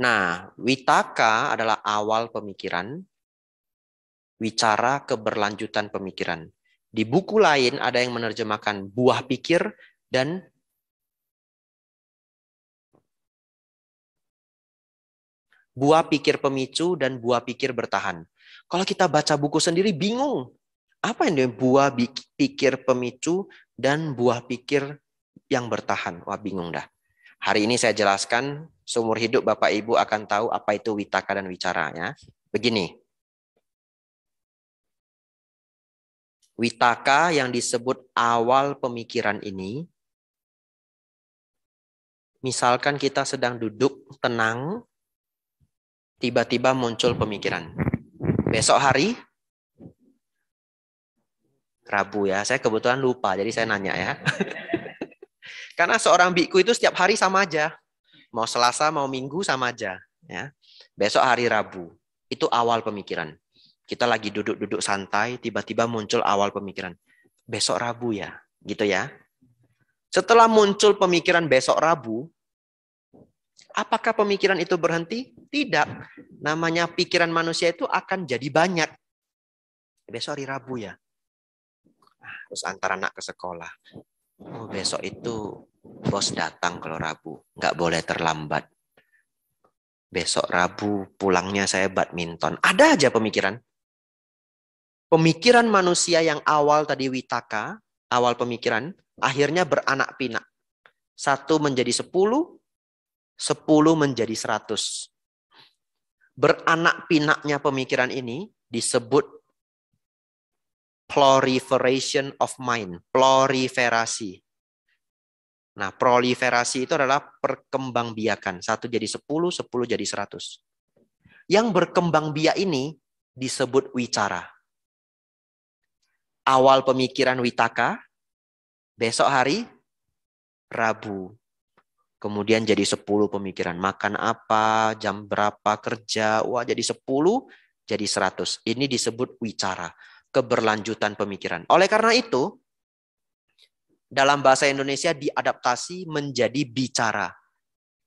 Nah, witaka adalah awal pemikiran, wicara keberlanjutan pemikiran. Di buku lain ada yang menerjemahkan buah pikir dan buah pikir pemicu dan buah pikir bertahan. Kalau kita baca buku sendiri bingung. Apa yang buah pikir pemicu dan buah pikir yang bertahan? Wah, bingung dah. Hari ini saya jelaskan, seumur hidup Bapak Ibu akan tahu apa itu witaka dan wicara, ya. Begini. Witaka yang disebut awal pemikiran ini, misalkan kita sedang duduk tenang, tiba-tiba muncul pemikiran. Besok hari, Rabu ya, saya kebetulan lupa, jadi saya nanya ya. Karena seorang biku itu setiap hari sama aja. Mau Selasa, mau Minggu sama aja. Ya. Besok hari Rabu, itu awal pemikiran. Kita lagi duduk-duduk santai, tiba-tiba muncul awal pemikiran. Besok Rabu ya, gitu ya. Setelah muncul pemikiran besok Rabu, apakah pemikiran itu berhenti? Tidak. Namanya pikiran manusia itu akan jadi banyak. Besok hari Rabu ya. Nah, terus antar anak ke sekolah. Oh, besok itu bos datang kalau Rabu. Nggak boleh terlambat. Besok Rabu pulangnya saya badminton. Ada aja pemikiran. Pemikiran manusia yang awal tadi witaka, awal pemikiran, akhirnya beranak pinak. 1 menjadi 10, 10 menjadi 100. Beranak pinaknya pemikiran ini disebut proliferation of mind, proliferasi. Nah, proliferasi itu adalah perkembangbiakan. 1 jadi 10, 10 jadi 100. Yang berkembang biak ini disebut wicara. Awal pemikiran witaka, besok hari Rabu. Kemudian jadi 10 pemikiran. Makan apa, jam berapa kerja, wah jadi 10, jadi 100. Ini disebut wicara, keberlanjutan pemikiran. Oleh karena itu, dalam bahasa Indonesia diadaptasi menjadi bicara.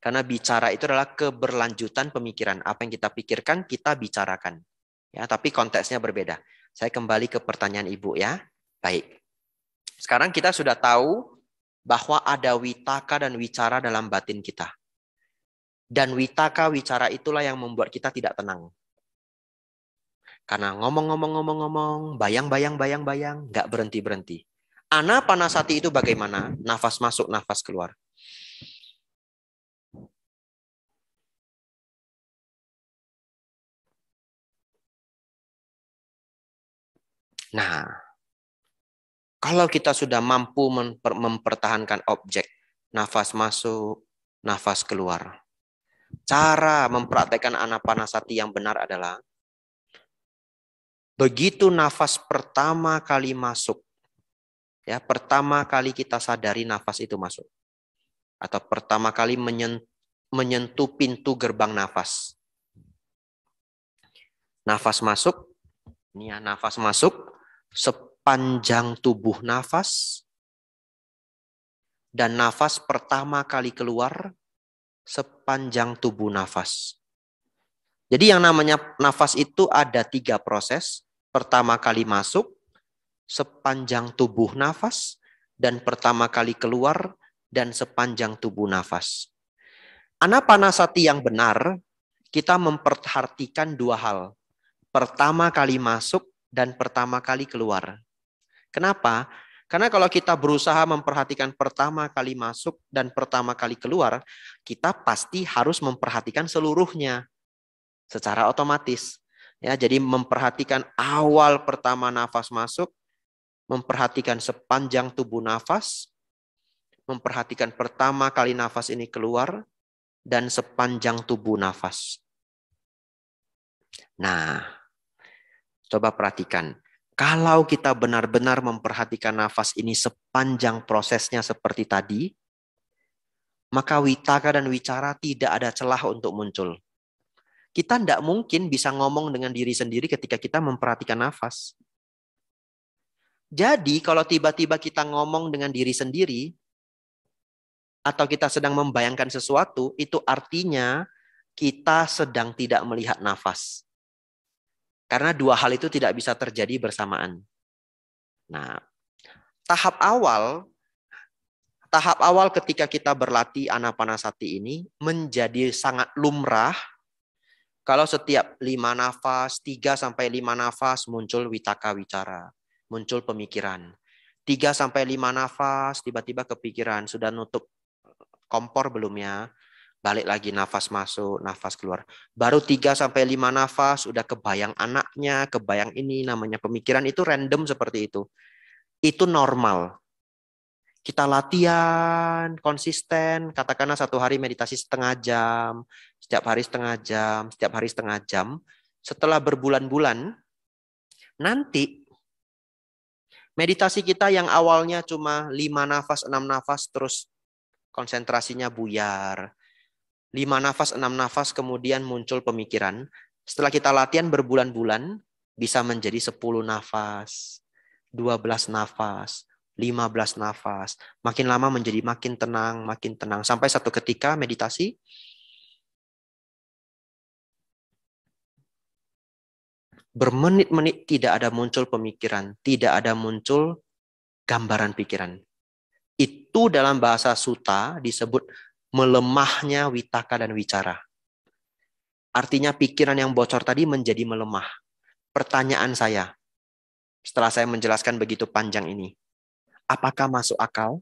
Karena bicara itu adalah keberlanjutan pemikiran. Apa yang kita pikirkan, kita bicarakan. Ya, tapi konteksnya berbeda. Saya kembali ke pertanyaan Ibu ya. Baik. Sekarang kita sudah tahu bahwa ada witaka dan wicara dalam batin kita. Dan witaka, wicara itulah yang membuat kita tidak tenang. Karena ngomong-ngomong, bayang-bayang, nggak berhenti-berhenti. Anapanasati itu bagaimana? Nafas masuk, nafas keluar. Nah, kalau kita sudah mampu mempertahankan objek, nafas masuk, nafas keluar. Cara mempraktekkan anapanasati yang benar adalah begitu nafas pertama kali masuk, ya, pertama kali kita sadari nafas itu masuk. Atau pertama kali menyentuh pintu gerbang nafas. Nafas masuk, ini ya, nafas masuk, sepanjang tubuh nafas, dan nafas pertama kali keluar sepanjang tubuh nafas. Jadi yang namanya nafas itu ada 3 proses. Pertama kali masuk, sepanjang tubuh nafas, dan pertama kali keluar, dan sepanjang tubuh nafas. Anapanasati yang benar, kita memperhatikan 2 hal. Pertama kali masuk dan pertama kali keluar. Kenapa? Karena kalau kita berusaha memperhatikan pertama kali masuk dan pertama kali keluar, kita pasti harus memperhatikan seluruhnya secara otomatis. Ya, jadi memperhatikan awal pertama nafas masuk, memperhatikan sepanjang tubuh nafas, memperhatikan pertama kali nafas ini keluar, dan sepanjang tubuh nafas. Nah, coba perhatikan. Kalau kita benar-benar memperhatikan nafas ini sepanjang prosesnya seperti tadi, maka witaka dan wicara tidak ada celah untuk muncul. Kita tidak mungkin bisa ngomong dengan diri sendiri ketika kita memperhatikan nafas. Jadi kalau tiba-tiba kita ngomong dengan diri sendiri, atau kita sedang membayangkan sesuatu, itu artinya kita sedang tidak melihat nafas. Karena 2 hal itu tidak bisa terjadi bersamaan. Nah, tahap awal ketika kita berlatih anapanasati ini menjadi sangat lumrah kalau setiap 5 nafas, 3-5 nafas muncul witaka wicara, muncul pemikiran. 3-5 nafas tiba-tiba kepikiran, sudah nutup kompor belum ya? Balik lagi nafas masuk, nafas keluar. Baru 3-5 nafas, udah kebayang anaknya, kebayang ini, namanya pemikiran itu random seperti itu. Itu normal. Kita latihan konsisten, katakanlah 1 hari meditasi setengah jam, setiap hari setengah jam, setiap hari setengah jam. Setelah berbulan-bulan, nanti meditasi kita yang awalnya cuma 5 nafas, 6 nafas, terus konsentrasinya buyar. 5 nafas, 6 nafas, kemudian muncul pemikiran. Setelah kita latihan berbulan-bulan, bisa menjadi 10 nafas, 12 nafas, 15 nafas. Makin lama menjadi makin tenang, makin tenang. Sampai satu ketika meditasi, bermenit-menit tidak ada muncul pemikiran, tidak ada muncul gambaran pikiran. Itu dalam bahasa sutta disebut melemahnya witaka dan wicara. Artinya pikiran yang bocor tadi menjadi melemah. Pertanyaan saya, setelah saya menjelaskan begitu panjang ini, apakah masuk akal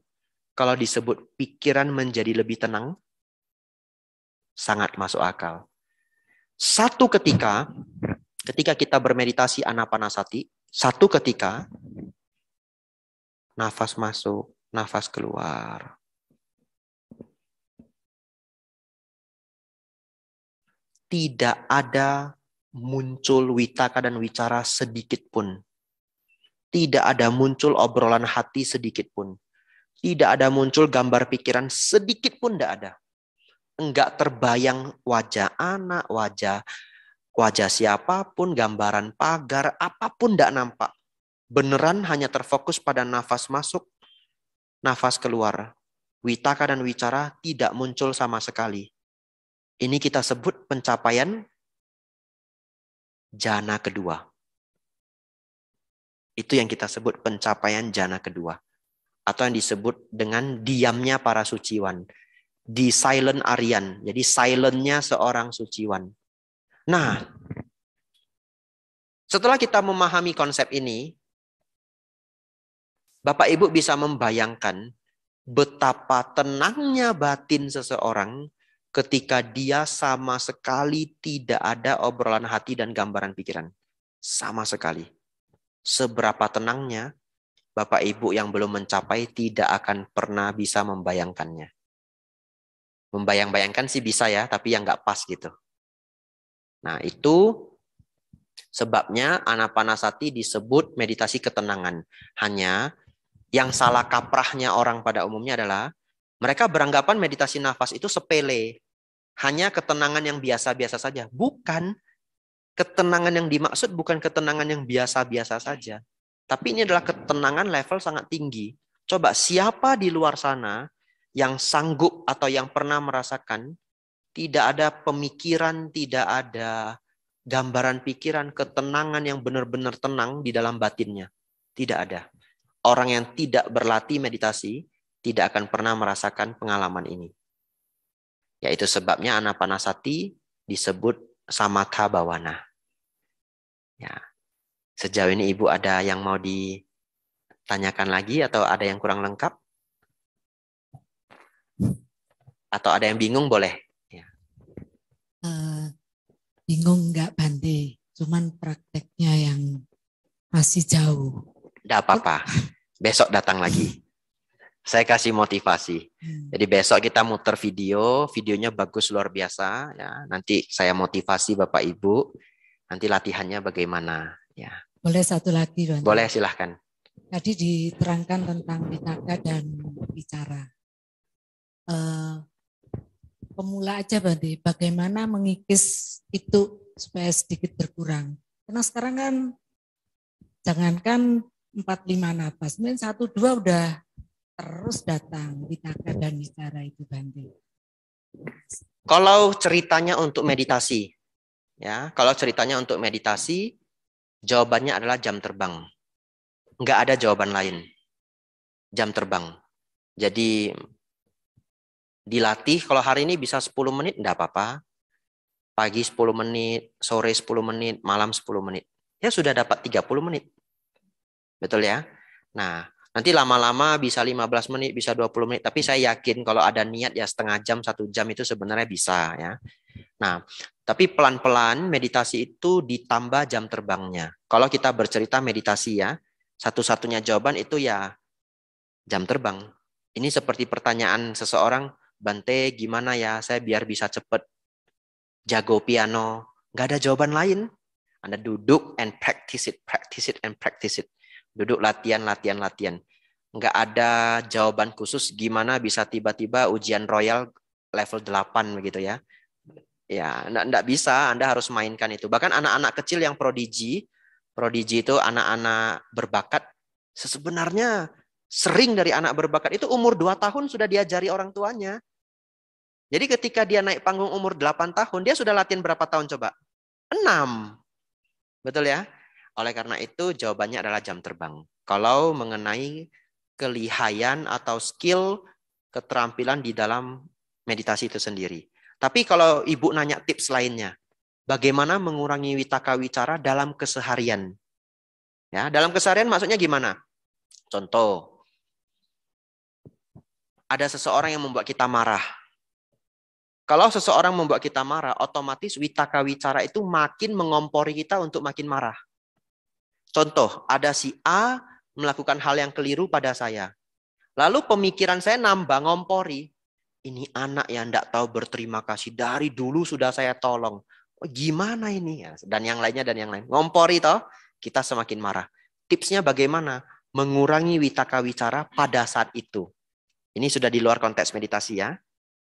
kalau disebut pikiran menjadi lebih tenang? Sangat masuk akal. Satu ketika kita bermeditasi anapanasati, satu ketika nafas masuk, nafas keluar. Tidak ada muncul witaka dan wicara sedikit pun. Tidak ada muncul obrolan hati sedikit pun. Tidak ada muncul gambar pikiran sedikit pun tidak ada. Enggak terbayang wajah anak, wajah siapapun, gambaran pagar, apapun tidak nampak. Beneran hanya terfokus pada nafas masuk, nafas keluar. Witaka dan wicara tidak muncul sama sekali. Ini kita sebut pencapaian jana kedua. Itu yang kita sebut pencapaian jana kedua. Atau yang disebut dengan diamnya para suciwan. Di silent Aryan. Jadi silentnya seorang suciwan. Nah, setelah kita memahami konsep ini, Bapak Ibu bisa membayangkan betapa tenangnya batin seseorang ketika dia sama sekali tidak ada obrolan hati dan gambaran pikiran. Sama sekali. Seberapa tenangnya, Bapak Ibu yang belum mencapai tidak akan pernah bisa membayangkannya. Membayang-bayangkan sih bisa ya, tapi yang nggak pas gitu. Nah itu sebabnya anapanasati disebut meditasi ketenangan. Hanya yang salah kaprahnya orang pada umumnya adalah mereka beranggapan meditasi nafas itu sepele. Hanya ketenangan yang biasa-biasa saja. Bukan. Ketenangan yang dimaksud bukan ketenangan yang biasa-biasa saja. Tapi ini adalah ketenangan level sangat tinggi. Coba siapa di luar sana yang sanggup atau yang pernah merasakan tidak ada pemikiran, tidak ada gambaran pikiran, ketenangan yang benar-benar tenang di dalam batinnya. Tidak ada. Orang yang tidak berlatih meditasi tidak akan pernah merasakan pengalaman ini. Yaitu sebabnya Anapanasati disebut samatha bhavana. Ya. Sejauh ini Ibu ada yang mau ditanyakan lagi atau ada yang kurang lengkap? Atau ada yang bingung boleh? Ya. Bingung enggak Bante, cuman prakteknya yang masih jauh. Tidak apa-apa, besok datang lagi. Saya kasih motivasi. Jadi besok kita muter videonya bagus luar biasa. Ya, nanti saya motivasi Bapak Ibu. Nanti latihannya bagaimana? Ya. Boleh satu lagi, Bante? Boleh, silahkan. Tadi diterangkan tentang Vitaka dan Wicara. Pemula aja Bante, bagaimana mengikis itu supaya sedikit berkurang. Karena sekarang kan jangankan 4-5 napas, mungkin 1-2 udah terus datang Vitaka dan Wicara itu Bante. Kalau ceritanya untuk meditasi, ya, kalau ceritanya untuk meditasi, jawabannya adalah jam terbang. Enggak ada jawaban lain. Jam terbang. Jadi dilatih, kalau hari ini bisa 10 menit, enggak apa-apa. Pagi 10 menit, sore 10 menit, malam 10 menit. Ya sudah dapat 30 menit. Betul ya? Nah, nanti lama-lama bisa 15 menit, bisa 20 menit. Tapi saya yakin kalau ada niat ya setengah jam, 1 jam itu sebenarnya bisa ya. Nah, tapi pelan-pelan meditasi itu ditambah jam terbangnya. Kalau kita bercerita meditasi ya, satu-satunya jawaban itu ya jam terbang. Ini seperti pertanyaan seseorang, Bante gimana ya saya biar bisa cepat jago piano. Nggak ada jawaban lain. Anda duduk and practice it, and practice it. Duduk latihan. Nggak ada jawaban khusus gimana bisa tiba-tiba ujian royal level 8 begitu ya. Ya, enggak bisa, Anda harus mainkan itu. Bahkan anak-anak kecil yang prodigi itu anak-anak berbakat, sebenarnya sering dari anak berbakat itu umur 2 tahun sudah diajari orang tuanya. Jadi ketika dia naik panggung umur 8 tahun, dia sudah latihan berapa tahun coba? 6. Betul ya? Oleh karena itu jawabannya adalah jam terbang. Kalau mengenai kelihayan atau skill, keterampilan di dalam meditasi itu sendiri. Tapi kalau Ibu nanya tips lainnya, bagaimana mengurangi Vitaka Wicara dalam keseharian? Ya, dalam keseharian maksudnya gimana? Contoh, ada seseorang yang membuat kita marah. Kalau seseorang membuat kita marah, otomatis Vitaka Wicara itu makin mengompori kita untuk makin marah. Contoh, ada si A melakukan hal yang keliru pada saya. Lalu pemikiran saya nambah ngompori. Ini anak yang tidak tahu berterima kasih. Dari dulu sudah saya tolong. Oh, gimana ini? Dan yang lainnya dan yang lain. Ngompori toh, kita semakin marah. Tipsnya bagaimana? Mengurangi Vitaka Wicara pada saat itu. Ini sudah di luar konteks meditasi ya.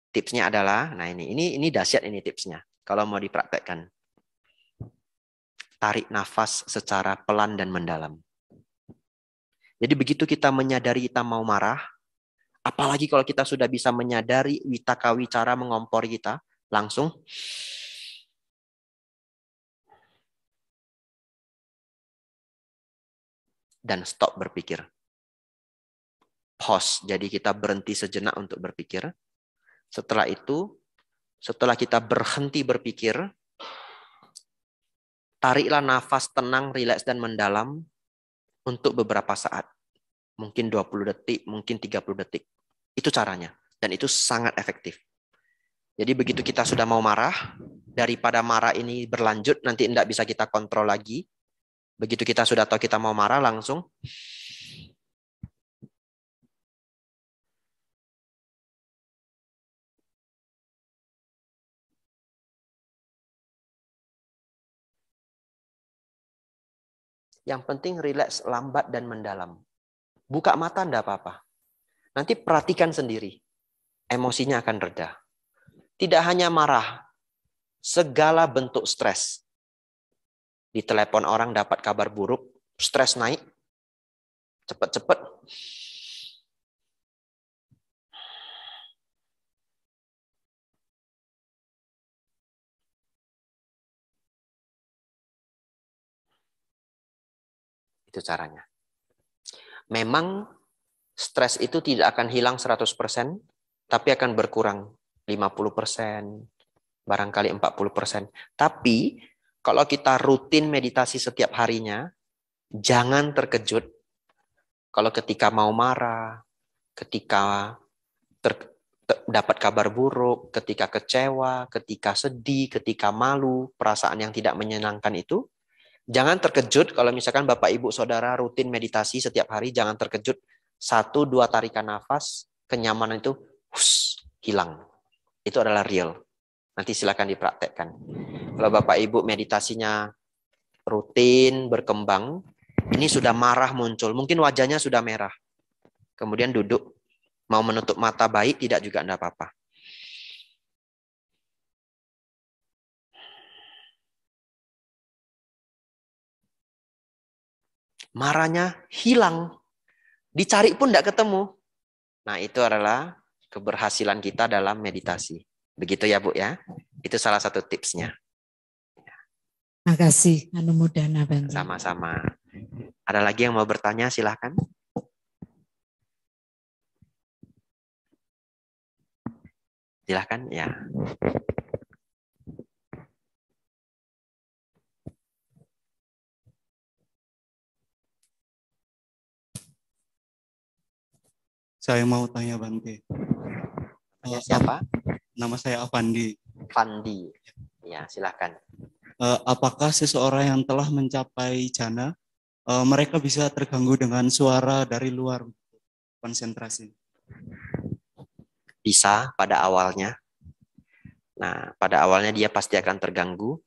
Tipsnya adalah, nah ini dahsyat ini tipsnya. Kalau mau dipraktekkan. Tarik nafas secara pelan dan mendalam. Jadi begitu kita menyadari kita mau marah, apalagi kalau kita sudah bisa menyadari Vitaka Wicara mengompori kita, langsung dan stop berpikir. Pause, jadi kita berhenti sejenak untuk berpikir. Setelah itu, setelah kita berhenti berpikir, tariklah nafas tenang, rileks, dan mendalam untuk beberapa saat. Mungkin 20 detik, mungkin 30 detik. Itu caranya. Dan itu sangat efektif. Jadi begitu kita sudah mau marah, daripada marah ini berlanjut, nanti tidak bisa kita kontrol lagi. Begitu kita sudah tahu kita mau marah, langsung yang penting rileks, lambat, dan mendalam. Buka mata enggak apa-apa. Nanti perhatikan sendiri. Emosinya akan reda. Tidak hanya marah, segala bentuk stres. Di telepon orang dapat kabar buruk, stres naik. Cepat-cepat. Itu caranya. Memang stres itu tidak akan hilang 100%, tapi akan berkurang 50%, barangkali 40%. Tapi kalau kita rutin meditasi setiap harinya, jangan terkejut kalau ketika mau marah, ketika dapat kabar buruk, ketika kecewa, ketika sedih, ketika malu, perasaan yang tidak menyenangkan itu, jangan terkejut kalau misalkan Bapak Ibu Saudara rutin meditasi setiap hari, jangan terkejut 1-2 tarikan nafas, kenyamanan itu hilang. Itu adalah real. Nanti silakan dipraktekkan. Kalau Bapak Ibu meditasinya rutin, berkembang, ini sudah marah muncul, mungkin wajahnya sudah merah. Kemudian duduk, mau menutup mata baik, tidak juga enggak apa-apa. Marahnya hilang. Dicari pun tidak ketemu. Nah, itu adalah keberhasilan kita dalam meditasi. Begitu ya, Bu ya. Itu salah satu tipsnya. Makasih, Anumodana Bante. Sama-sama. Ada lagi yang mau bertanya, silahkan. Silahkan, ya. Saya mau tanya Bante. Siapa? Nama saya Avandi. Fandi. Ya, silahkan. Apakah seseorang yang telah mencapai jana, mereka bisa terganggu dengan suara dari luar konsentrasi? Bisa pada awalnya. Nah, pada awalnya dia pasti akan terganggu.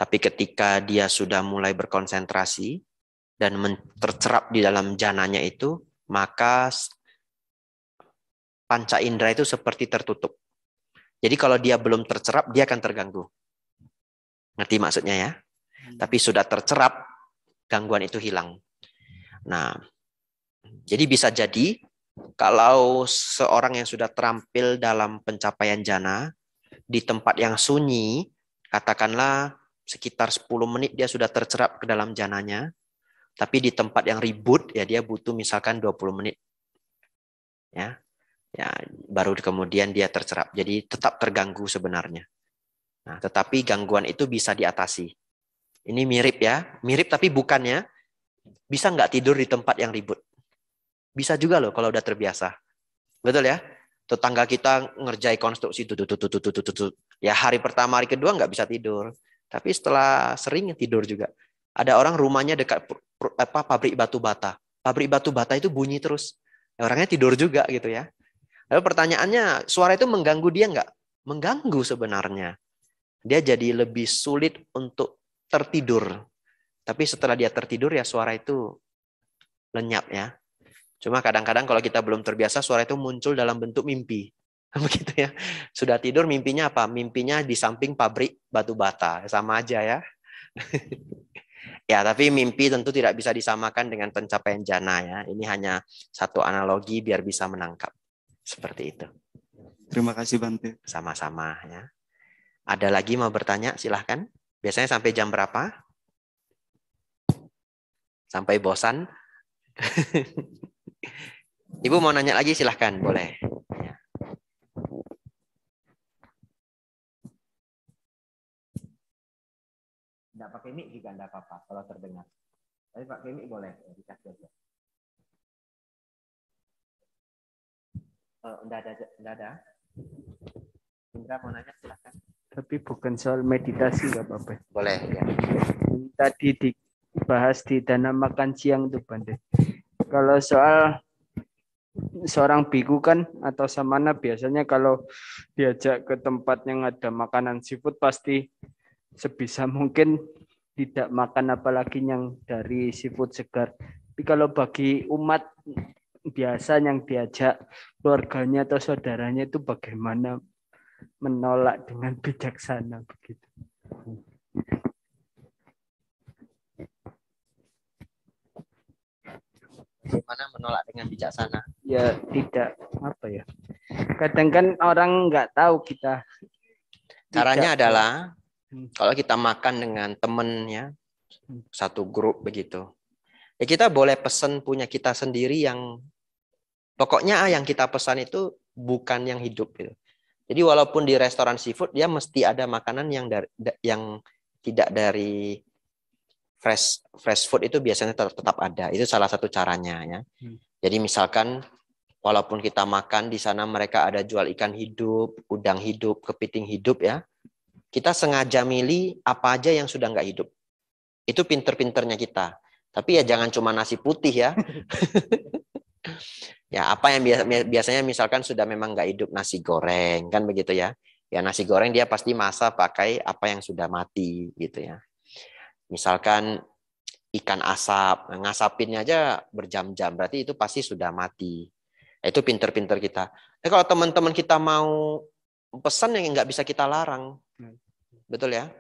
Tapi ketika dia sudah mulai berkonsentrasi dan tercerap di dalam jananya itu, maka panca indera itu seperti tertutup. Jadi kalau dia belum tercerap, dia akan terganggu. Ngerti maksudnya ya? Tapi sudah tercerap, gangguan itu hilang. Nah, jadi bisa jadi kalau seorang yang sudah terampil dalam pencapaian jana, di tempat yang sunyi, katakanlah sekitar 10 menit dia sudah tercerap ke dalam jananya, tapi di tempat yang ribut, ya dia butuh misalkan 20 menit. Ya, baru kemudian dia tercerap. Jadi tetap terganggu sebenarnya. Nah, tetapi gangguan itu bisa diatasi. Ini mirip ya, mirip tapi bukannya. Bisa nggak tidur di tempat yang ribut? Bisa juga loh kalau udah terbiasa. Betul ya? Tetangga kita ngerjai konstruksi, ya hari pertama, hari kedua nggak bisa tidur. Tapi setelah sering tidur juga. Ada orang rumahnya dekat pabrik batu bata. Pabrik batu bata itu bunyi terus. Orangnya tidur juga gitu ya. Lalu pertanyaannya, suara itu mengganggu dia nggak? Mengganggu sebenarnya. Dia jadi lebih sulit untuk tertidur. Tapi setelah dia tertidur ya suara itu lenyap ya. Cuma kadang-kadang kalau kita belum terbiasa suara itu muncul dalam bentuk mimpi. Begitu ya. Sudah tidur mimpinya apa? Mimpinya di samping pabrik batu bata. Sama aja ya. Ya, tapi mimpi tentu tidak bisa disamakan dengan pencapaian jana ya. Ini hanya satu analogi biar bisa menangkap. Seperti itu. Terima kasih Bante. Sama-sama ya. Ada lagi mau bertanya? Silahkan. Biasanya sampai jam berapa? Sampai bosan? Ibu mau nanya lagi? Silahkan, boleh. Ya. Tidak pakai mic juga tidak apa-apa kalau terdengar. Tapi pakai mic boleh. Dikasih aja. Enggak ada. Indra mau nanya, silakan. Tapi bukan soal meditasi, nggak apa-apa. Boleh ya. Tadi dibahas di dana makan siang tuh Bante. Kalau soal seorang biku kan atau samana biasanya kalau diajak ke tempat yang ada makanan seafood pasti sebisa mungkin tidak makan apalagi yang dari seafood segar. Tapi kalau bagi umat biasa yang diajak keluarganya atau saudaranya itu bagaimana menolak dengan bijaksana begitu. Bagaimana menolak dengan bijaksana? Ya tidak apa ya. Kadang kan orang nggak tahu kita. Caranya Tidak. adalah kalau kita makan dengan temennya, satu grup begitu. Ya kita boleh pesan punya kita sendiri yang pokoknya yang kita pesan itu bukan yang hidup gitu. Jadi walaupun di restoran seafood dia mesti ada makanan yang tidak dari fresh food itu biasanya tetap ada. Itu salah satu caranya ya. Jadi misalkan walaupun kita makan di sana mereka ada jual ikan hidup, udang hidup, kepiting hidup ya. Kita sengaja milih apa aja yang sudah nggak hidup. Itu pinter-pinternya kita. Tapi ya jangan cuma nasi putih ya. Ya apa yang biasanya misalkan sudah memang nggak hidup, nasi goreng kan begitu ya. Ya nasi goreng dia pasti masak pakai apa yang sudah mati gitu ya. Misalkan ikan asap, ngasapinnya aja berjam-jam, berarti itu pasti sudah mati. Itu pinter-pinter kita. Kalau teman-teman kita mau pesan yang nggak bisa kita larang, betul ya?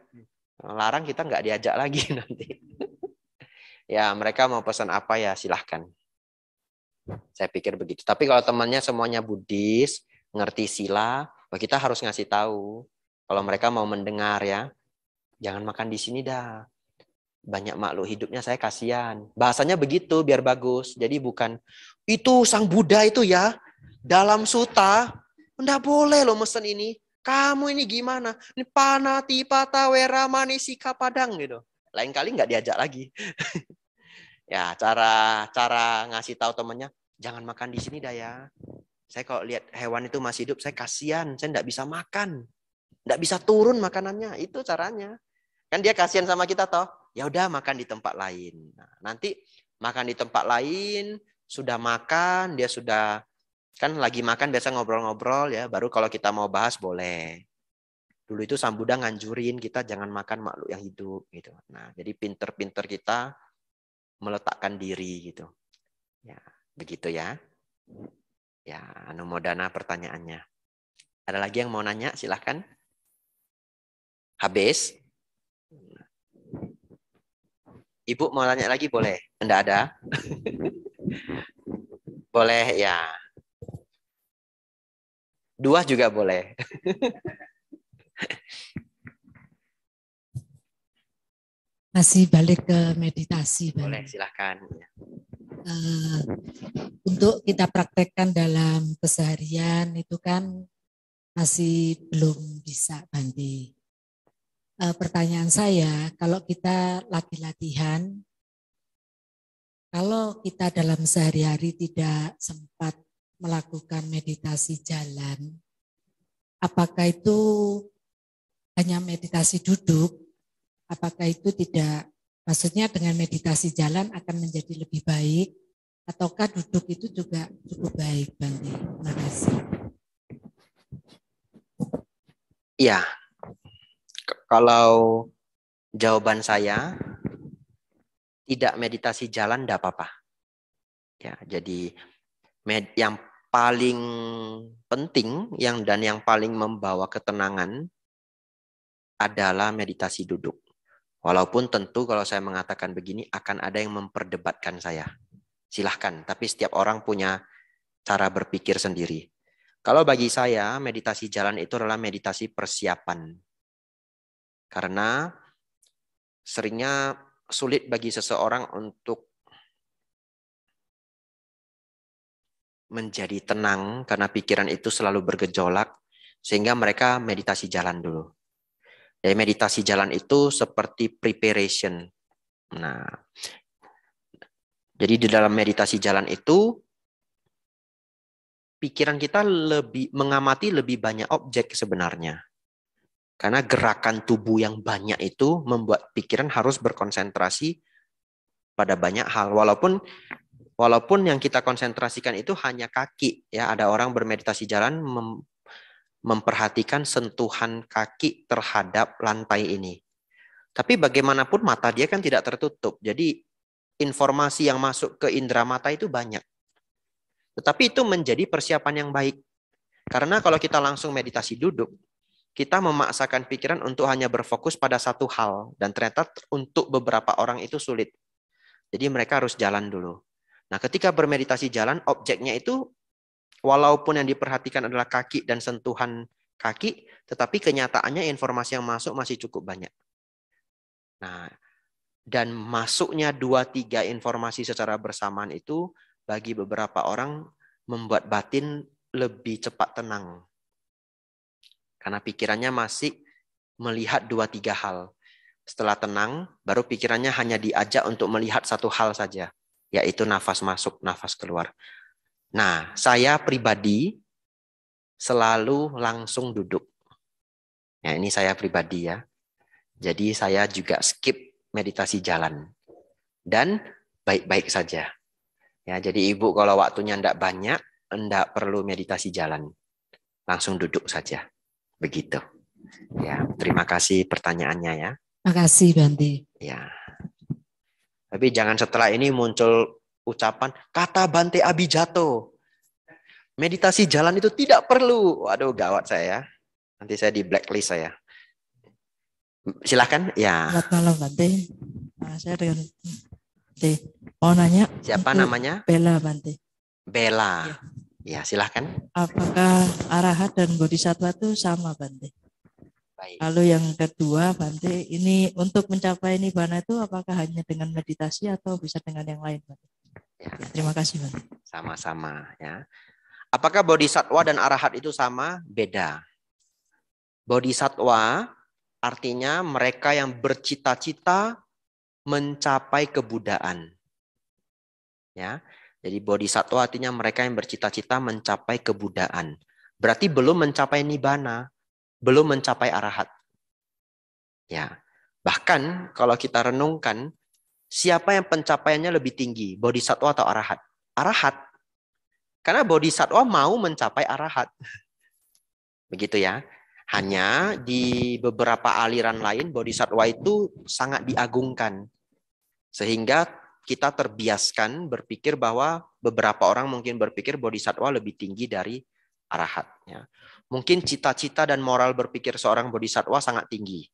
Larang kita nggak diajak lagi nanti. Ya mereka mau pesan apa ya silahkan. Saya pikir begitu. Tapi kalau temannya semuanya Buddhis, ngerti sila, kita harus ngasih tahu. Kalau mereka mau mendengar ya, jangan makan di sini dah. Banyak makhluk hidupnya saya kasihan. Bahasanya begitu biar bagus. Jadi bukan itu sang Buddha itu ya dalam suta enggak boleh loh mesen ini. Kamu ini gimana? Ini panatipata wera manisika padang gitu. Lain kali nggak diajak lagi. Ya cara ngasih tahu temannya jangan makan di sini dah ya. Saya kalau lihat hewan itu masih hidup saya kasihan. Saya nggak bisa makan, nggak bisa turun makanannya. Itu caranya. Kan dia kasihan sama kita toh. Ya udah makan di tempat lain. Nah, nanti makan di tempat lain, sudah makan, dia sudah kan lagi makan biasa ngobrol-ngobrol ya, baru kalau kita mau bahas boleh. Dulu itu Sang Buddha nganjurin kita jangan makan makhluk yang hidup gitu. Nah, jadi pinter-pinter kita meletakkan diri gitu. Ya, begitu ya. Ya, anumodana pertanyaannya. Ada lagi yang mau nanya? Silahkan. Habis? Ibu mau tanya lagi boleh? Enggak ada? Boleh ya. 2 juga boleh. Masih balik ke meditasi. Boleh, silahkan. Untuk kita praktekkan dalam keseharian itu kan masih belum bisa, Bante. Pertanyaan saya, kalau kita latihan, kalau kita dalam sehari-hari tidak sempat melakukan meditasi jalan, apakah itu hanya meditasi duduk? Apakah itu tidak, maksudnya dengan meditasi jalan akan menjadi lebih baik? Ataukah duduk itu juga cukup baik, Bante? Terima kasih. Iya. Kalau jawaban saya tidak meditasi jalan tidak apa-apa. Ya, jadi yang paling penting dan yang paling membawa ketenangan adalah meditasi duduk. Walaupun tentu kalau saya mengatakan begini akan ada yang memperdebatkan saya. Silahkan, tapi setiap orang punya cara berpikir sendiri. Kalau bagi saya meditasi jalan itu adalah meditasi persiapan. Karena seringnya sulit bagi seseorang untuk menjadi tenang karena pikiran itu selalu bergejolak sehingga mereka meditasi jalan dulu. Jadi meditasi jalan itu seperti preparation. Nah, jadi di dalam meditasi jalan itu pikiran kita mengamati lebih banyak objek sebenarnya. Karena gerakan tubuh yang banyak itu membuat pikiran harus berkonsentrasi pada banyak hal. Walaupun yang kita konsentrasikan itu hanya kaki. Ya, ada orang bermeditasi jalan memperhatikan sentuhan kaki terhadap lantai ini. Tapi bagaimanapun mata dia kan tidak tertutup. Jadi informasi yang masuk ke indera mata itu banyak. Tetapi itu menjadi persiapan yang baik. Karena kalau kita langsung meditasi duduk, kita memaksakan pikiran untuk hanya berfokus pada satu hal. Dan ternyata untuk beberapa orang itu sulit. Jadi mereka harus jalan dulu. Nah, ketika bermeditasi jalan, objeknya itu walaupun yang diperhatikan adalah kaki dan sentuhan kaki, tetapi kenyataannya informasi yang masuk masih cukup banyak. Nah, dan masuknya 2-3 informasi secara bersamaan itu bagi beberapa orang membuat batin lebih cepat tenang. Karena pikirannya masih melihat 2-3 hal. Setelah tenang, baru pikirannya hanya diajak untuk melihat satu hal saja, yaitu nafas masuk, nafas keluar. Nah, saya pribadi selalu langsung duduk. Ya, ini saya pribadi ya. Jadi saya juga skip meditasi jalan. Dan baik-baik saja. Ya, jadi ibu kalau waktunya tidak banyak, tidak perlu meditasi jalan. Langsung duduk saja. Begitu. Ya, terima kasih pertanyaannya ya. Makasih Bante. Ya. Tapi jangan setelah ini muncul ucapan kata Bante Abijato. Meditasi jalan itu tidak perlu. Waduh, gawat saya ya. Nanti saya di blacklist saya. Silahkan. Ya. Selamat malam Bante. Saya dengan Bante. Mau nanya. Siapa namanya? Bella Bante. Bella. Ya, silahkan. Apakah arahat dan bodhisattva itu sama Bante? Baik. Lalu yang kedua Bante, ini untuk mencapai nibbana itu apakah hanya dengan meditasi atau bisa dengan yang lain Bante? Ya. Terima kasih Bante. Sama-sama ya. Apakah bodhisattva dan arahat itu sama? Beda. Bodhisattva artinya mereka yang bercita-cita mencapai kebudaan. Ya. Jadi bodhisattva artinya mereka yang bercita-cita mencapai kebudaan. Berarti belum mencapai nibbana, belum mencapai arahat. Ya. Bahkan kalau kita renungkan, siapa yang pencapaiannya lebih tinggi, bodhisattva atau arahat? Arahat. Karena bodhisattva mau mencapai arahat. Begitu ya. Hanya di beberapa aliran lain bodhisattva itu sangat diagungkan. Sehingga kita terbiaskan berpikir bahwa beberapa orang mungkin berpikir bodhisattva lebih tinggi dari arahat. Ya. Mungkin cita-cita dan moral berpikir seorang bodhisattva sangat tinggi.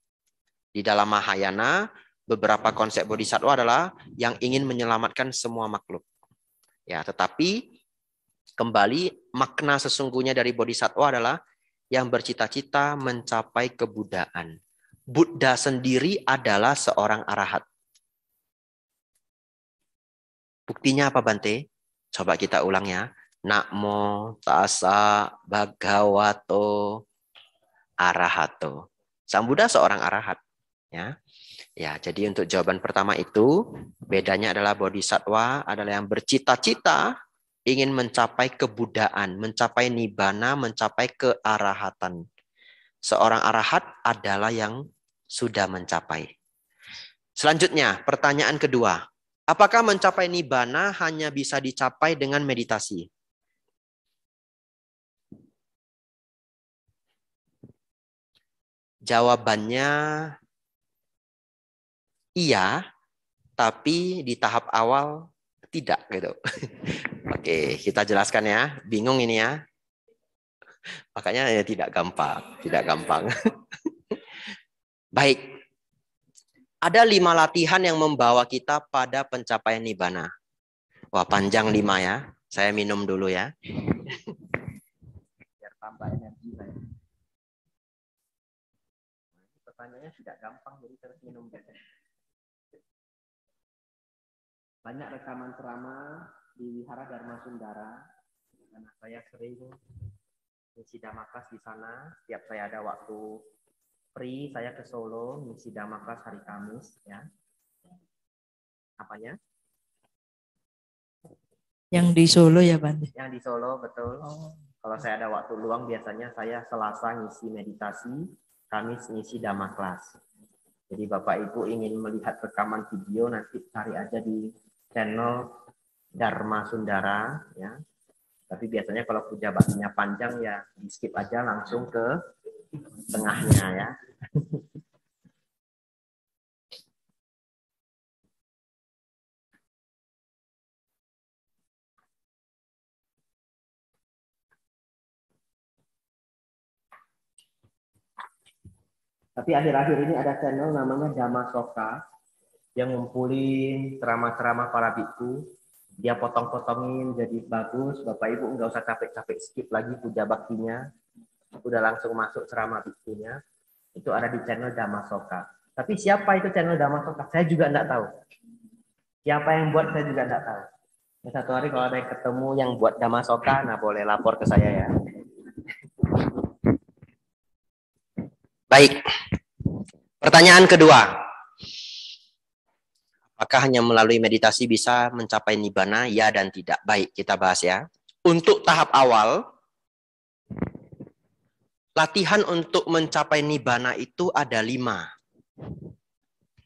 Di dalam Mahayana, beberapa konsep bodhisattva adalah yang ingin menyelamatkan semua makhluk. Ya, tetapi kembali makna sesungguhnya dari bodhisattva adalah yang bercita-cita mencapai kebudaan. Buddha sendiri adalah seorang arahat. Buktinya apa Bante? Coba kita ulang ya. Namo tassa bhagavato arahato. Sang Buddha seorang arahat. Ya. Ya, jadi untuk jawaban pertama itu, bedanya adalah bodhisattva adalah yang bercita-cita ingin mencapai kebudaan, mencapai nibbana, mencapai kearahatan. Seorang arahat adalah yang sudah mencapai. Selanjutnya, pertanyaan kedua. Apakah mencapai nibbana hanya bisa dicapai dengan meditasi? Jawabannya iya, tapi di tahap awal tidak gitu. Oke, kita jelaskan ya. Bingung ini ya. Makanya ya tidak gampang. Baik. Ada 5 latihan yang membawa kita pada pencapaian nibbana. Wah, panjang 5 ya. Saya minum dulu ya. Biar tambah energi saya. Pertanyaannya tidak gampang, jadi terus minum. Banyak rekaman ceramah di Wihara Dharma Sundara. Karena saya sering ngisi dhammakelas di sana. Setiap saya ada waktu free, saya ke Solo ngisi dhammakelas hari Kamis ya. Apanya? Yang di Solo ya Bante? Yang di Solo, betul. Oh. Kalau saya ada waktu luang biasanya saya Selasa ngisi meditasi, Kamis ngisi dhammakelas. Jadi Bapak Ibu ingin melihat rekaman video nanti cari aja di channel Dharma Sundara ya. Tapi biasanya kalau puja baktinya panjang ya di skip aja langsung ke tengahnya ya. Tapi akhir-akhir ini ada channel namanya Dhamma Soka yang ngumpulin ceramah-ceramah para bhikkhu Dia potong-potongin jadi bagus. Bapak Ibu nggak usah capek-capek skip lagi puja baktinya. Udah langsung masuk ceramah biksunya. Itu ada di channel Damasoka. Tapi siapa itu channel Damasoka? Saya juga nggak tahu. Siapa yang buat saya juga nggak tahu. Satu hari kalau ada yang ketemu yang buat Damasoka, nah boleh lapor ke saya ya. Baik. Pertanyaan kedua. Apakah hanya melalui meditasi bisa mencapai nibbana? Ya dan tidak. Baik, kita bahas ya. Untuk tahap awal, latihan untuk mencapai nibbana itu ada 5.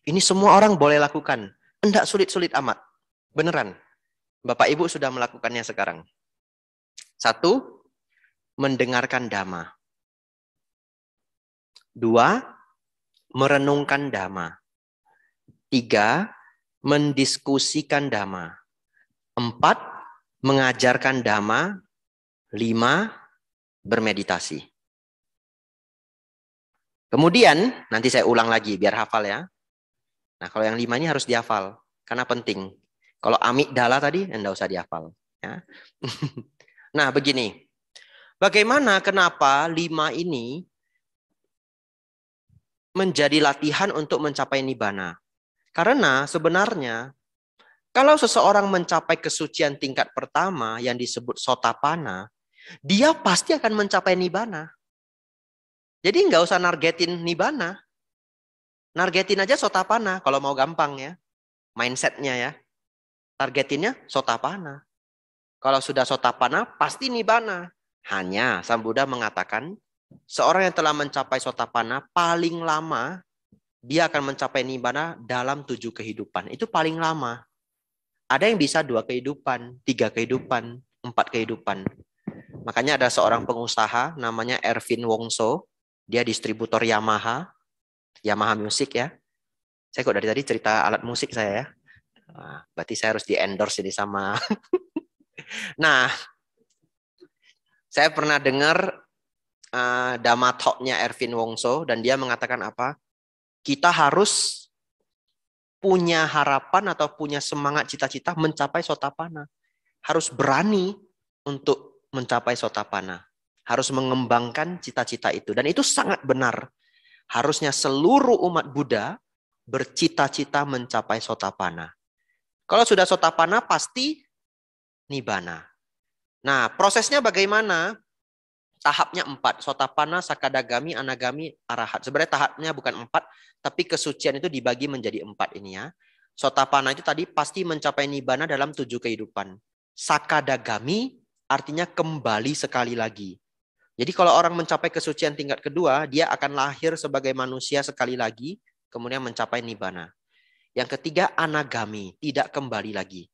Ini semua orang boleh lakukan. Enggak sulit-sulit amat. Beneran. Bapak Ibu sudah melakukannya sekarang. 1, mendengarkan dhamma. 2, merenungkan dhamma. 3, mendiskusikan dhamma. 4, mengajarkan dhamma. 5, bermeditasi. Kemudian, nanti saya ulang lagi biar hafal ya. Nah, kalau yang 5 ini harus dihafal, karena penting. Kalau amigdala tadi, enggak usah dihafal. Ya. Nah, begini. Bagaimana, kenapa 5 ini menjadi latihan untuk mencapai nibbana? Karena sebenarnya, kalau seseorang mencapai kesucian tingkat pertama yang disebut sotapanna, dia pasti akan mencapai nibbana. Jadi nggak usah nargetin nibbana. Nargetin aja sotapanna kalau mau gampang ya. Mindsetnya ya. Targetinnya sotapanna. Kalau sudah sotapanna pasti nibbana. Hanya Sang Buddha mengatakan seorang yang telah mencapai sotapanna paling lama dia akan mencapai nibbana dalam 7 kehidupan. Itu paling lama. Ada yang bisa 2 kehidupan, 3 kehidupan, 4 kehidupan. Makanya ada seorang pengusaha namanya Ervin Wongso. Dia distributor Yamaha Music ya. Saya kok dari tadi cerita alat musik saya ya. Nah, berarti saya harus di-endorse ini sama. Nah, saya pernah dengar Dhamma Talk-nya Ervin Wongso dan dia mengatakan apa? Kita harus punya harapan atau punya semangat cita-cita mencapai sotapanna. Harus berani untuk mencapai sotapanna. Harus mengembangkan cita-cita itu. Dan itu sangat benar. Harusnya seluruh umat Buddha bercita-cita mencapai sotapanna. Kalau sudah sotapanna pasti nibbana. Nah, prosesnya bagaimana? Tahapnya 4. Sotapanna, sakadagami, anagami, arahat. Sebenarnya tahapnya bukan 4, tapi kesucian itu dibagi menjadi 4 ini ya. Sotapanna itu tadi pasti mencapai nibbana dalam 7 kehidupan. Sakadagami artinya kembali sekali lagi. Jadi kalau orang mencapai kesucian tingkat kedua, dia akan lahir sebagai manusia sekali lagi, kemudian mencapai nibbana. Yang ketiga, anagami, tidak kembali lagi.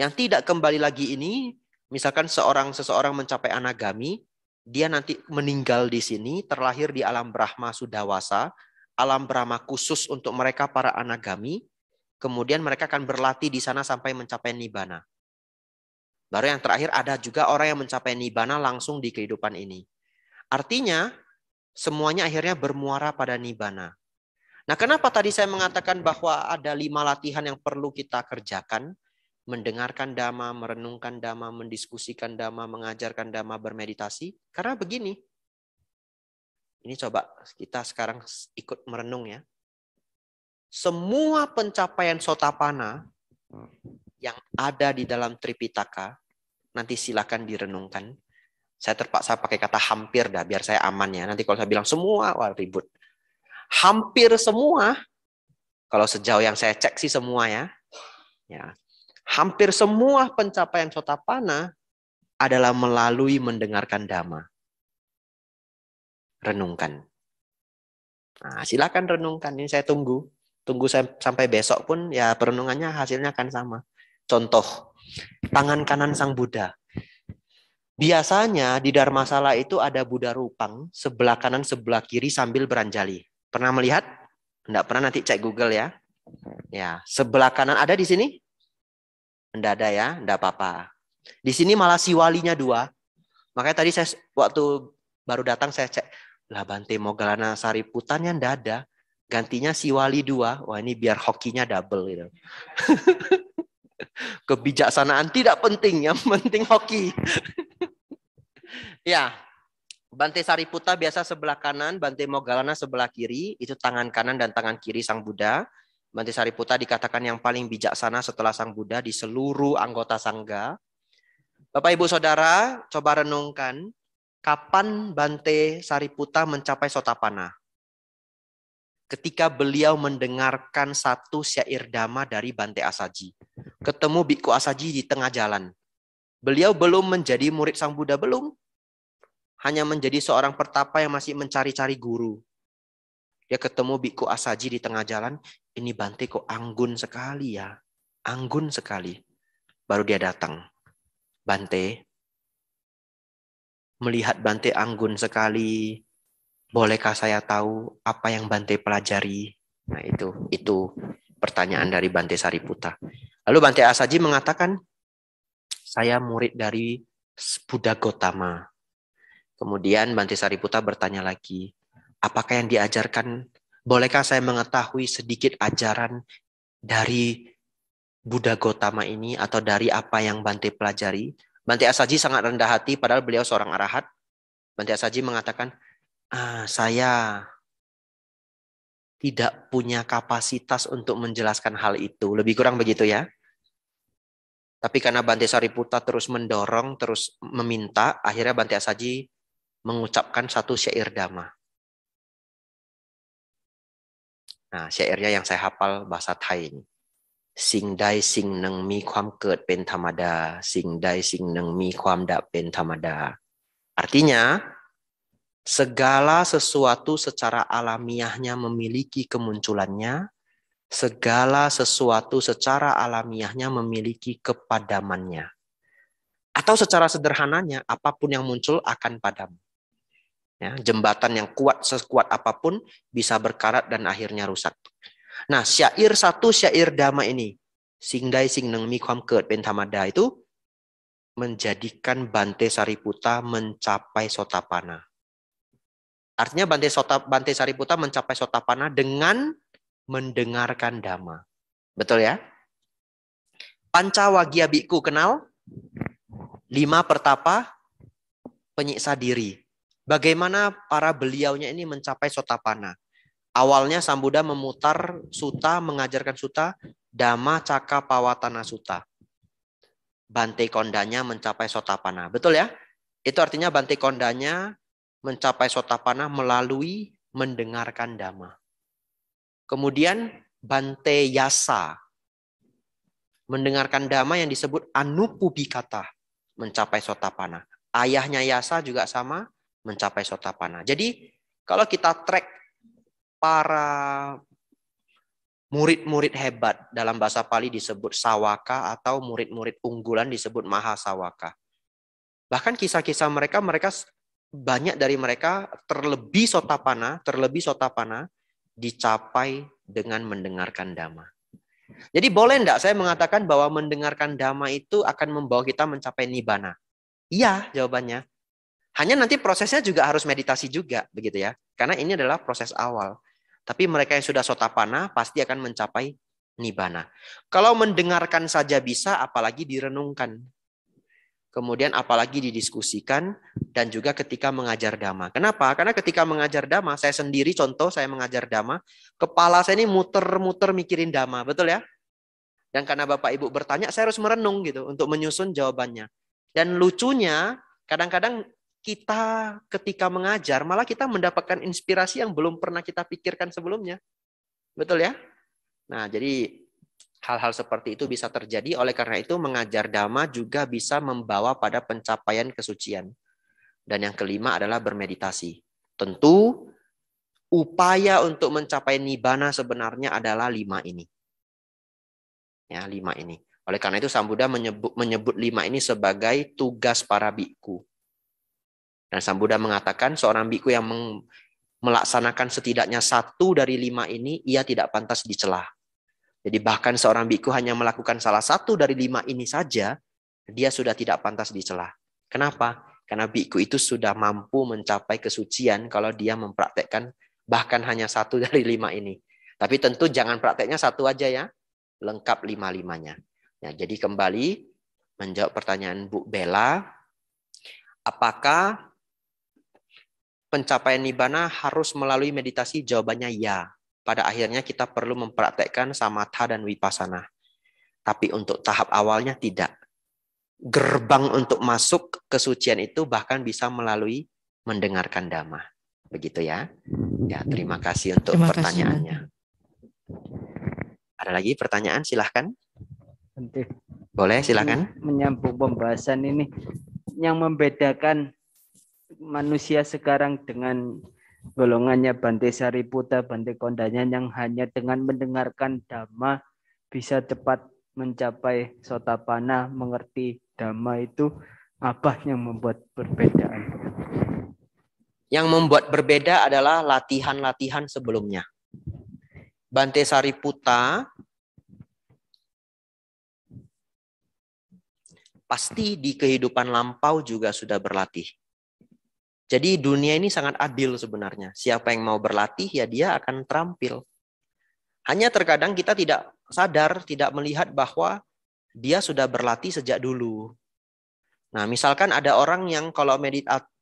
Yang tidak kembali lagi ini, misalkan seseorang mencapai anagami, dia nanti meninggal di sini, terlahir di alam Brahma Sudawasa, alam Brahma khusus untuk mereka para anagami, kemudian mereka akan berlatih di sana sampai mencapai nibbana. Baru yang terakhir ada juga orang yang mencapai nibbana langsung di kehidupan ini. Artinya, semuanya akhirnya bermuara pada nibbana. Nah, kenapa tadi saya mengatakan bahwa ada 5 latihan yang perlu kita kerjakan? Mendengarkan dhamma, merenungkan dhamma, mendiskusikan dhamma, mengajarkan dhamma, bermeditasi. Karena begini. Ini coba kita sekarang ikut merenung ya. Semua pencapaian sotapanna yang ada di dalam Tripitaka, nanti silakan direnungkan. Saya terpaksa pakai kata hampir dah, biar saya aman ya. Nanti kalau saya bilang semua, wah ribut. Hampir semua, kalau sejauh yang saya cek sih semua ya. Hampir semua pencapaian sotapanna adalah melalui mendengarkan dhamma. Renungkan. Nah, silakan renungkan. Ini saya tunggu. Tunggu sampai besok pun ya perenungannya hasilnya akan sama. Contoh, tangan kanan Sang Buddha. Biasanya di Dharmasala itu ada Buddha Rupang, sebelah kanan sebelah kiri sambil beranjali. Pernah melihat? Enggak pernah, nanti cek Google ya. Ya, sebelah kanan ada di sini? Enggak ada ya, enggak apa-apa. Di sini malah siwalinya 2. Makanya tadi saya waktu baru datang saya cek, lah Bante Moggallana Sariputannya enggak ada. Gantinya siwali 2. Wah, ini biar hokinya double gitu. Kebijaksanaan tidak penting, yang penting hoki. Ya, Bante Sariputta biasa sebelah kanan, Bante Moggallana sebelah kiri, itu tangan kanan dan tangan kiri Sang Buddha. Bante Sariputta dikatakan yang paling bijaksana setelah Sang Buddha di seluruh anggota Sangga. Bapak Ibu Saudara, coba renungkan, kapan Bante Sariputta mencapai Sotapanna? Ketika beliau mendengarkan satu syair dhamma dari Bante Asaji. Ketemu Biku Asaji di tengah jalan. Beliau belum menjadi murid Sang Buddha, belum. Hanya menjadi seorang pertapa yang masih mencari-cari guru. Dia ketemu Biku Asaji di tengah jalan. Ini Bante kok anggun sekali ya. Anggun sekali. Baru dia datang. Bante, melihat Bante anggun sekali, bolehkah saya tahu apa yang Bante pelajari? Nah itu pertanyaan dari Bante Sariputta. Lalu Bante Asaji mengatakan, saya murid dari Buddha Gotama. Kemudian Bante Sariputta bertanya lagi, apakah yang diajarkan, bolehkah saya mengetahui sedikit ajaran dari Buddha Gotama ini atau dari apa yang Bante pelajari? Bante Asaji sangat rendah hati padahal beliau seorang arahat. Bante Asaji mengatakan, saya tidak punya kapasitas untuk menjelaskan hal itu. Lebih kurang begitu ya. Tapi karena Bante Sariputta terus mendorong, terus meminta, akhirnya Bante Asaji mengucapkan satu syair dhamma. Nah, syairnya yang saya hafal bahasa Thai ini. สิ่งใดสิ่งหนึ่งมีความเกิดเป็นธรรมดา สิ่งใดสิ่งหนึ่งมีความดับเป็นธรรมดา Artinya, segala sesuatu secara alamiahnya memiliki kemunculannya, segala sesuatu secara alamiahnya memiliki kepadamannya. Atau secara sederhananya, apapun yang muncul akan padam. Ya, jembatan yang kuat sekuat apapun bisa berkarat dan akhirnya rusak. Nah, syair dhamma ini, sing dai sing neng mi kwam keut ben thamada, itu menjadikan Bante Sariputta mencapai Sotapanna. Artinya Bante Sariputta mencapai Sotapanna dengan mendengarkan dhamma. Betul ya? Pancawagya Bhikkhu kenal? 5 pertapa penyiksa diri. Bagaimana para beliaunya ini mencapai Sotapanna? Awalnya Sang Buddha memutar sutta, mengajarkan sutta, Dhamma Cakkappawatana Sutta. Bante Kondanya mencapai Sotapanna. Betul ya? Itu artinya Bante Kondanya mencapai Sotapanna melalui mendengarkan Dhamma. Kemudian Bante Yasa mendengarkan Dhamma yang disebut Anupubikata mencapai Sotapanna. Ayahnya Yasa juga sama mencapai Sotapanna. Jadi kalau kita track para murid-murid hebat, dalam bahasa Pali disebut sawaka, atau murid-murid unggulan disebut mahasawaka. Bahkan kisah-kisah mereka banyak dari mereka terlebih Sotapanna dicapai dengan mendengarkan Dhamma. Jadi boleh enggak saya mengatakan bahwa mendengarkan Dhamma itu akan membawa kita mencapai Nibbana? Iya, jawabannya. Hanya nanti prosesnya juga harus meditasi juga, begitu ya. Karena ini adalah proses awal. Tapi mereka yang sudah Sotapanna pasti akan mencapai Nibbana. Kalau mendengarkan saja bisa, apalagi direnungkan. Kemudian apalagi didiskusikan, dan juga ketika mengajar Dhamma. Kenapa? Karena ketika mengajar Dhamma, saya sendiri contoh, saya mengajar Dhamma, kepala saya ini muter-muter mikirin Dhamma, betul ya? Dan karena Bapak Ibu bertanya, saya harus merenung gitu untuk menyusun jawabannya. Dan lucunya, kadang-kadang kita ketika mengajar, malah kita mendapatkan inspirasi yang belum pernah kita pikirkan sebelumnya. Betul ya? Nah, jadi hal-hal seperti itu bisa terjadi. Oleh karena itu, mengajar Dhamma juga bisa membawa pada pencapaian kesucian. Dan yang kelima adalah bermeditasi. Tentu, upaya untuk mencapai Nibbana sebenarnya adalah 5 ini. Ya, 5 ini. Oleh karena itu, Sang Buddha menyebut 5 ini sebagai tugas para bhikkhu. Dan Sang Buddha mengatakan seorang bhikkhu yang melaksanakan setidaknya 1 dari 5 ini, ia tidak pantas dicela. Jadi bahkan seorang bhikkhu hanya melakukan salah 1 dari 5 ini saja, dia sudah tidak pantas dicela. Kenapa? Karena bhikkhu itu sudah mampu mencapai kesucian kalau dia mempraktekkan bahkan hanya 1 dari 5 ini. Tapi tentu jangan prakteknya 1 aja ya, lengkap 5-5-nya. Ya, jadi kembali menjawab pertanyaan Bu Bella, apakah pencapaian nibbana harus melalui meditasi? Jawabannya ya. Pada akhirnya kita perlu mempraktekkan samatha dan vipassana. Tapi untuk tahap awalnya tidak. Gerbang untuk masuk kesucian itu bahkan bisa melalui mendengarkan dhamma. Begitu ya. Ya, terima kasih untuk pertanyaannya. Ada lagi pertanyaan? Silahkan. Boleh, silahkan. Menyambung pembahasan ini, yang membedakan manusia sekarang dengan golongannya Bante Sariputta, Bante Kondanyan yang hanya dengan mendengarkan dhamma bisa cepat mencapai sotapanna, mengerti dhamma, itu apa yang membuat perbedaan? Yang membuat berbeda adalah latihan-latihan sebelumnya. Bante Sariputta pasti di kehidupan lampau juga sudah berlatih. Jadi dunia ini sangat adil sebenarnya. Siapa yang mau berlatih, ya dia akan terampil. Hanya terkadang kita tidak sadar, tidak melihat bahwa dia sudah berlatih sejak dulu. Nah, misalkan ada orang yang kalau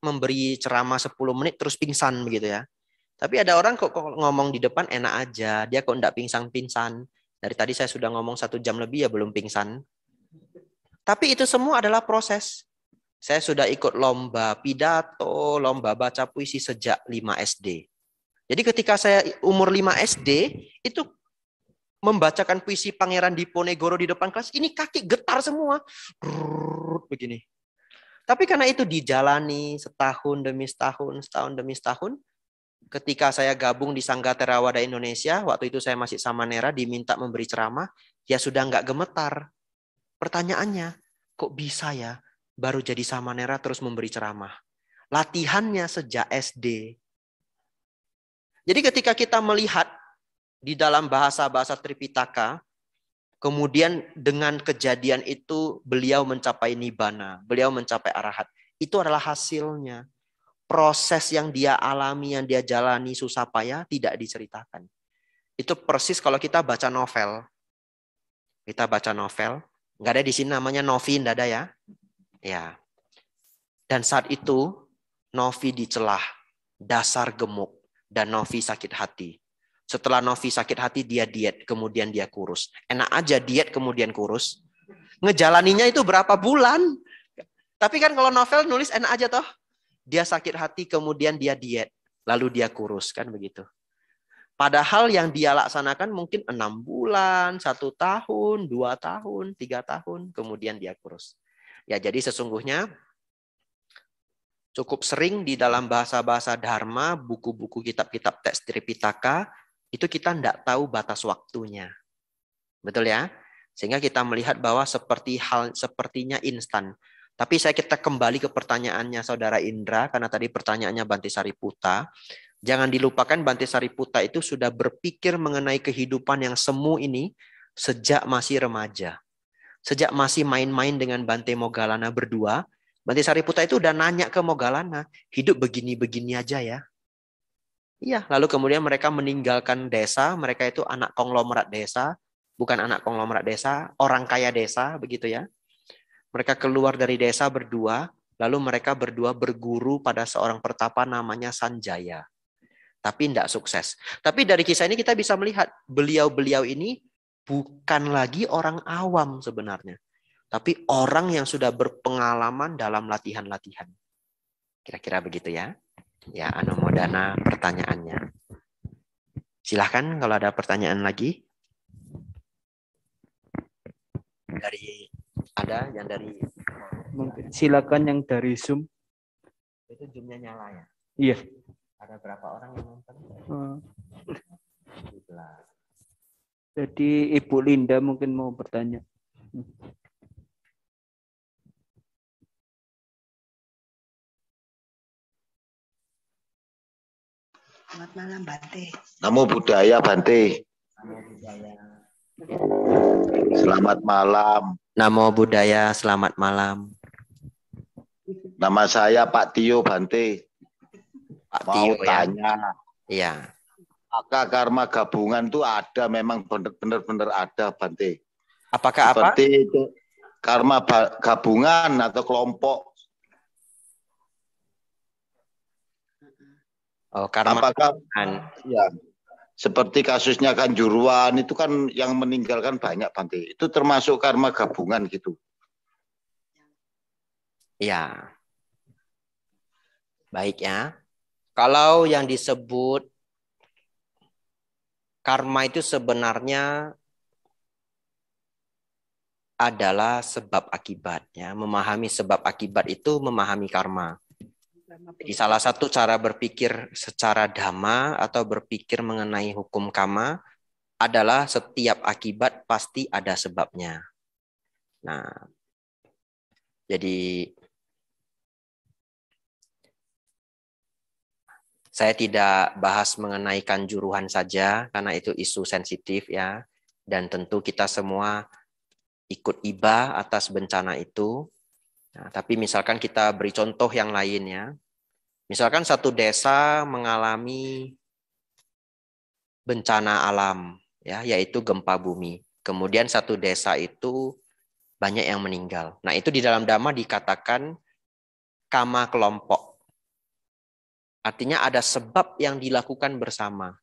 memberi ceramah 10 menit terus pingsan begitu ya. Tapi ada orang kok ngomong di depan enak aja, dia kok enggak pingsan-pingsan. Dari tadi saya sudah ngomong 1 jam lebih ya belum pingsan. Tapi itu semua adalah proses. Saya sudah ikut lomba pidato, lomba baca puisi sejak 5 SD. Jadi ketika saya umur 5 SD, itu membacakan puisi Pangeran Diponegoro di depan kelas, ini kaki getar semua. Begini. Tapi karena itu dijalani setahun demi setahun, setahun demi setahun. Ketika saya gabung di Sangga Theravada Indonesia, waktu itu saya masih samanera, diminta memberi ceramah, ya sudah nggak gemetar. Pertanyaannya, kok bisa ya baru jadi samanera terus memberi ceramah? Latihannya sejak SD. Jadi ketika kita melihat di dalam bahasa-bahasa Tripitaka, kemudian dengan kejadian itu beliau mencapai nibbana, beliau mencapai arahat. Itu adalah hasilnya. Proses yang dia alami, yang dia jalani susah payah tidak diceritakan. Itu persis kalau kita baca novel. Kita baca novel, nggak ada di sini namanya Novi, nggak ada ya. Ya. Dan saat itu Novi dicelah, dasar gemuk, dan Novi sakit hati. Setelah Novi sakit hati, dia diet, kemudian dia kurus. Enak aja diet, kemudian kurus. Ngejalaninya itu berapa bulan. Tapi kan kalau novel nulis enak aja toh. Dia sakit hati, kemudian dia diet. Lalu dia kurus, kan begitu. Padahal yang dia laksanakan mungkin 6 bulan, 1 tahun, 2 tahun, 3 tahun, kemudian dia kurus. Ya, jadi sesungguhnya cukup sering di dalam bahasa-bahasa dharma, buku-buku kitab-kitab teks Tripitaka, itu kita tidak tahu batas waktunya. Betul ya? Sehingga kita melihat bahwa sepertinya instan. Tapi kita kembali ke pertanyaannya Saudara Indra, karena tadi pertanyaannya Bante Sariputta. Jangan dilupakan Bante Sariputta itu sudah berpikir mengenai kehidupan yang semu ini sejak masih remaja. Sejak masih main-main dengan Bante Moggallana berdua, Bante Sariputta itu udah nanya ke Moggallana, hidup begini-begini aja ya. Iya, lalu kemudian mereka meninggalkan desa, mereka itu anak konglomerat desa, bukan anak konglomerat desa, orang kaya desa, begitu ya. Mereka keluar dari desa berdua, lalu mereka berdua berguru pada seorang pertapa namanya Sanjaya. Tapi tidak sukses. Tapi dari kisah ini kita bisa melihat, beliau-beliau ini bukan lagi orang awam sebenarnya. Tapi orang yang sudah berpengalaman dalam latihan-latihan. Kira-kira begitu ya. Ya, anumodana pertanyaannya. Silahkan kalau ada pertanyaan lagi. Ada yang dari... Mungkin silakan yang dari Zoom. Itu Zoom-nya nyala ya? Iya. Ada berapa orang yang nonton? Jadi Ibu Linda mungkin mau bertanya. Selamat malam, Bante. Namo Buddhaya, Bante. Namo Buddhaya. Selamat malam. Namo Buddhaya, selamat malam. Nama saya Pak Tio, Bante. Pak Mau Tio, tanya. Iya. Apakah karma gabungan itu ada, memang benar-benar ada, Bante? Apakah apa? Seperti itu karma gabungan atau kelompok. Oh, karma Apakah gabungan. ya seperti kasusnya Kanjuruan itu kan yang meninggalkan banyak Bante. Itu termasuk karma gabungan gitu. Ya. Baik ya. Kalau yang disebut karma itu sebenarnya adalah sebab akibatnya. Memahami sebab akibat itu memahami karma. Jadi salah satu cara berpikir secara dhamma atau berpikir mengenai hukum karma adalah setiap akibat pasti ada sebabnya. Nah, jadi saya tidak bahas mengenai Kanjuruhan saja karena itu isu sensitif ya. Dan tentu kita semua ikut iba atas bencana itu. Nah, tapi misalkan kita beri contoh yang lain ya. Misalkan satu desa mengalami bencana alam ya, yaitu gempa bumi. Kemudian satu desa itu banyak yang meninggal. Nah, itu di dalam Dhamma dikatakan kama kelompok. Artinya ada sebab yang dilakukan bersama.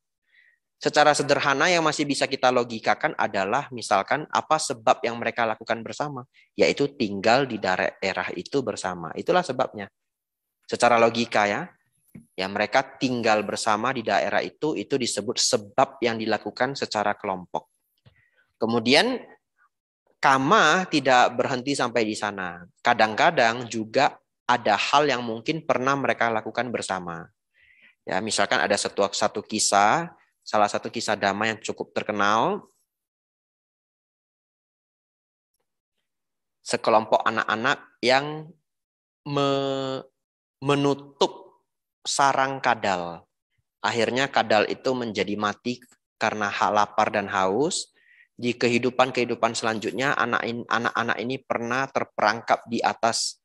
Secara sederhana yang masih bisa kita logikakan adalah misalkan apa sebab yang mereka lakukan bersama, yaitu tinggal di daerah itu bersama. Itulah sebabnya. Secara logika ya, mereka tinggal bersama di daerah itu disebut sebab yang dilakukan secara kelompok. Kemudian kama tidak berhenti sampai di sana. Kadang-kadang juga ada hal yang mungkin pernah mereka lakukan bersama. Ya, misalkan ada satu kisah, salah satu kisah Dhamma yang cukup terkenal, sekelompok anak-anak yang menutup sarang kadal. Akhirnya kadal itu menjadi mati karena lapar dan haus. Di kehidupan selanjutnya, anak-anak ini pernah terperangkap di atas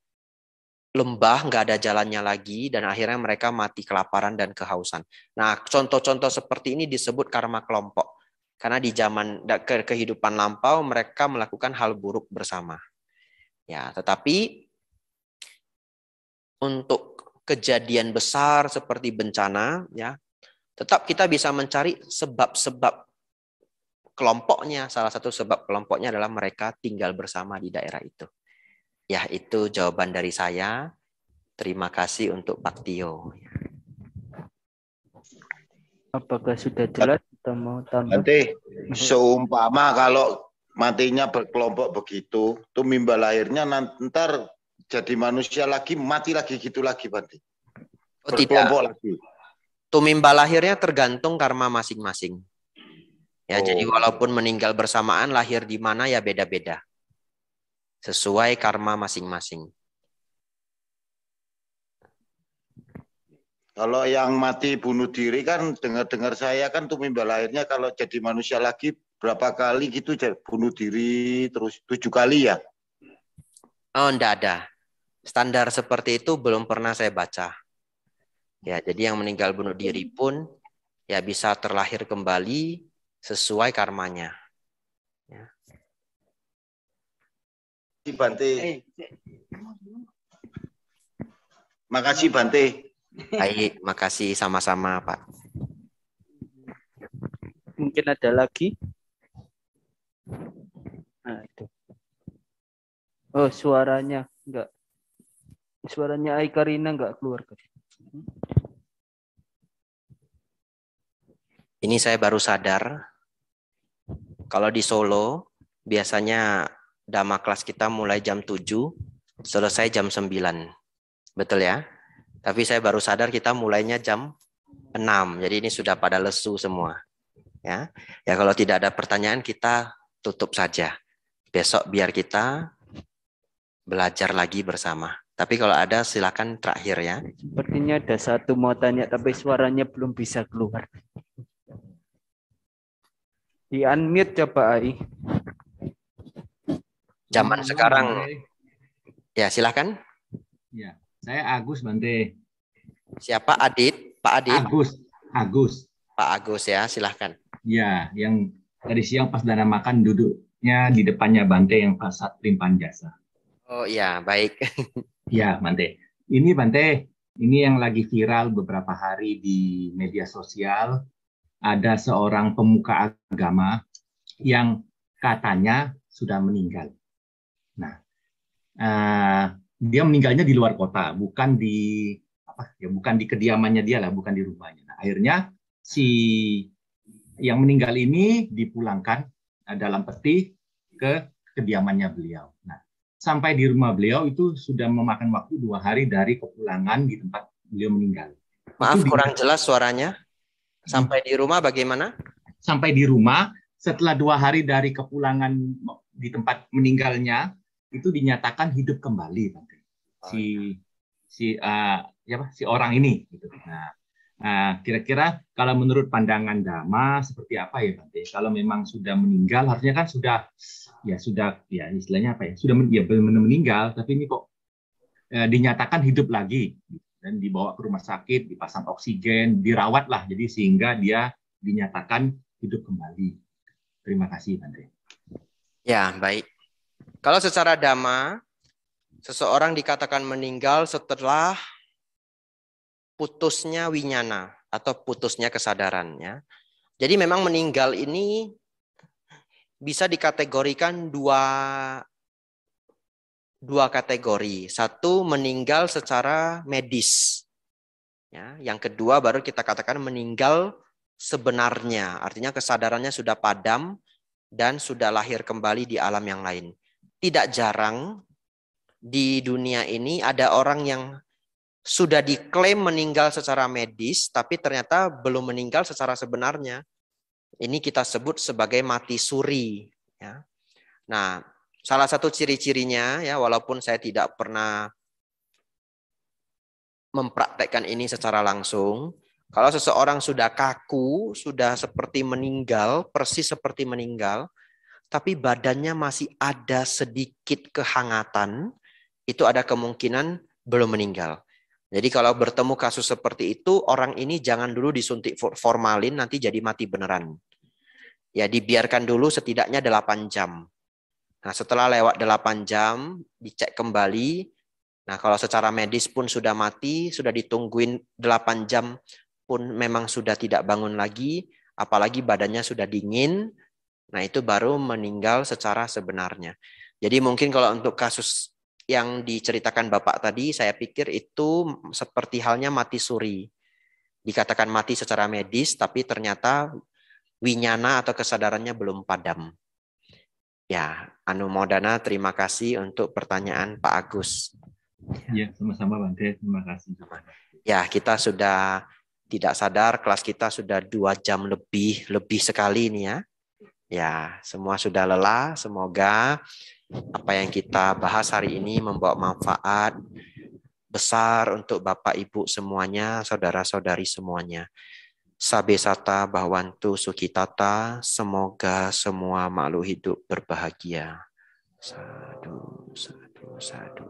lembah, nggak ada jalannya lagi, dan akhirnya mereka mati kelaparan dan kehausan. Nah, contoh-contoh seperti ini disebut karma kelompok. Karena di zaman kehidupan lampau, mereka melakukan hal buruk bersama. Ya, tetapi untuk kejadian besar seperti bencana, ya, tetap kita bisa mencari sebab-sebab kelompoknya. Salah satu sebab kelompoknya adalah mereka tinggal bersama di daerah itu. Ya, itu jawaban dari saya. Terima kasih untuk Pak Tio. Apakah sudah jelas atau mau tambah? Nanti seumpama kalau matinya berkelompok begitu, tumimba lahirnya ntar jadi manusia lagi, mati lagi gitu lagi Bante. Berkelompok lagi. Tumimba lahirnya tergantung karma masing-masing. Ya, jadi walaupun meninggal bersamaan, lahir di mana ya beda-beda. Sesuai karma masing-masing. Kalau yang mati bunuh diri kan dengar-dengar saya kan tumimba lahirnya kalau jadi manusia lagi berapa kali gitu bunuh diri terus 7 kali ya? Oh, enggak ada. Standar seperti itu belum pernah saya baca. Ya, jadi yang meninggal bunuh diri pun ya bisa terlahir kembali sesuai karmanya. Ya. Bante. Makasih Bante. Baik, makasih sama-sama Pak. Mungkin ada lagi? Nah, itu. Oh, suaranya enggak. Suaranya Aikarina enggak keluar. Ini saya baru sadar. Kalau di Solo biasanya Dhamma kelas kita mulai jam 7, selesai jam 9. Betul ya? Tapi saya baru sadar kita mulainya jam 6. Jadi ini sudah pada lesu semua. Ya, kalau tidak ada pertanyaan kita tutup saja. Besok biar kita belajar lagi bersama. Tapi kalau ada silakan terakhir ya. Sepertinya ada satu mau tanya tapi suaranya belum bisa keluar. Di unmute coba Ai. Zaman sekarang. Ya, silakan. Ya, saya Agus Bante. Siapa Adit? Pak Adit? Agus. Pak Agus ya, silakan. Ya, yang tadi siang pas Dana makan duduk di depannya Bante yang Pasat Limpahan Jasa. Oh iya, baik. Ya, Bante. Ini yang lagi viral beberapa hari di media sosial. Ada seorang pemuka agama yang katanya sudah meninggal. Nah, dia meninggalnya di luar kota, bukan di bukan di kediamannya dia lah, bukan di rumahnya. Nah, akhirnya si yang meninggal ini dipulangkan dalam peti ke kediamannya beliau. Nah, sampai di rumah beliau itu sudah memakan waktu 2 hari dari kepulangan di tempat beliau meninggal. Maaf, kurang jelas suaranya. Sampai di rumah bagaimana? Sampai di rumah, setelah 2 hari dari kepulangan di tempat meninggalnya, itu dinyatakan hidup kembali. Si orang ini. Gitu. Nah, kira-kira kalau menurut pandangan Dhamma seperti apa ya, Bante? Kalau memang sudah meninggal, harusnya kan sudah istilahnya apa ya? Sudah benar-benar meninggal, tapi ini kok dinyatakan hidup lagi dan dibawa ke rumah sakit, dipasang oksigen, dirawat lah, jadi sehingga dia dinyatakan hidup kembali. Terima kasih, Bante. Ya, baik. Kalau secara Dhamma, seseorang dikatakan meninggal setelah putusnya winyana atau putusnya kesadarannya. Jadi memang meninggal ini bisa dikategorikan dua kategori. Satu, meninggal secara medis. Ya, yang kedua baru kita katakan meninggal sebenarnya. Artinya kesadarannya sudah padam dan sudah lahir kembali di alam yang lain. Tidak jarang di dunia ini ada orang yang sudah diklaim meninggal secara medis, tapi ternyata belum meninggal secara sebenarnya. Ini kita sebut sebagai mati suri. Ya. Nah, salah satu ciri-cirinya, ya, walaupun saya tidak pernah mempraktekkan ini secara langsung, kalau seseorang sudah kaku, sudah seperti meninggal, persis seperti meninggal, tapi badannya masih ada sedikit kehangatan, itu ada kemungkinan belum meninggal. Jadi kalau bertemu kasus seperti itu, orang ini jangan dulu disuntik formalin, nanti jadi mati beneran. Ya, dibiarkan dulu setidaknya 8 jam. Nah, setelah lewat 8 jam, dicek kembali. Nah, kalau secara medis pun sudah mati, sudah ditungguin 8 jam pun memang sudah tidak bangun lagi, apalagi badannya sudah dingin, nah itu baru meninggal secara sebenarnya. Jadi mungkin kalau untuk kasus yang diceritakan Bapak tadi, saya pikir itu seperti halnya mati suri. Dikatakan mati secara medis, tapi ternyata winyana atau kesadarannya belum padam. Ya, Anumodana, terima kasih untuk pertanyaan Pak Agus. Ya, sama-sama Bante, terima kasih. Ya, kita sudah tidak sadar, kelas kita sudah 2 jam lebih sekali nih ya. Ya, semua sudah lelah, semoga apa yang kita bahas hari ini membawa manfaat besar untuk Bapak Ibu semuanya, saudara-saudari semuanya. Sabesata Bhavantu Sukhitata, semoga semua makhluk hidup berbahagia. Sadu, sadu, sadu.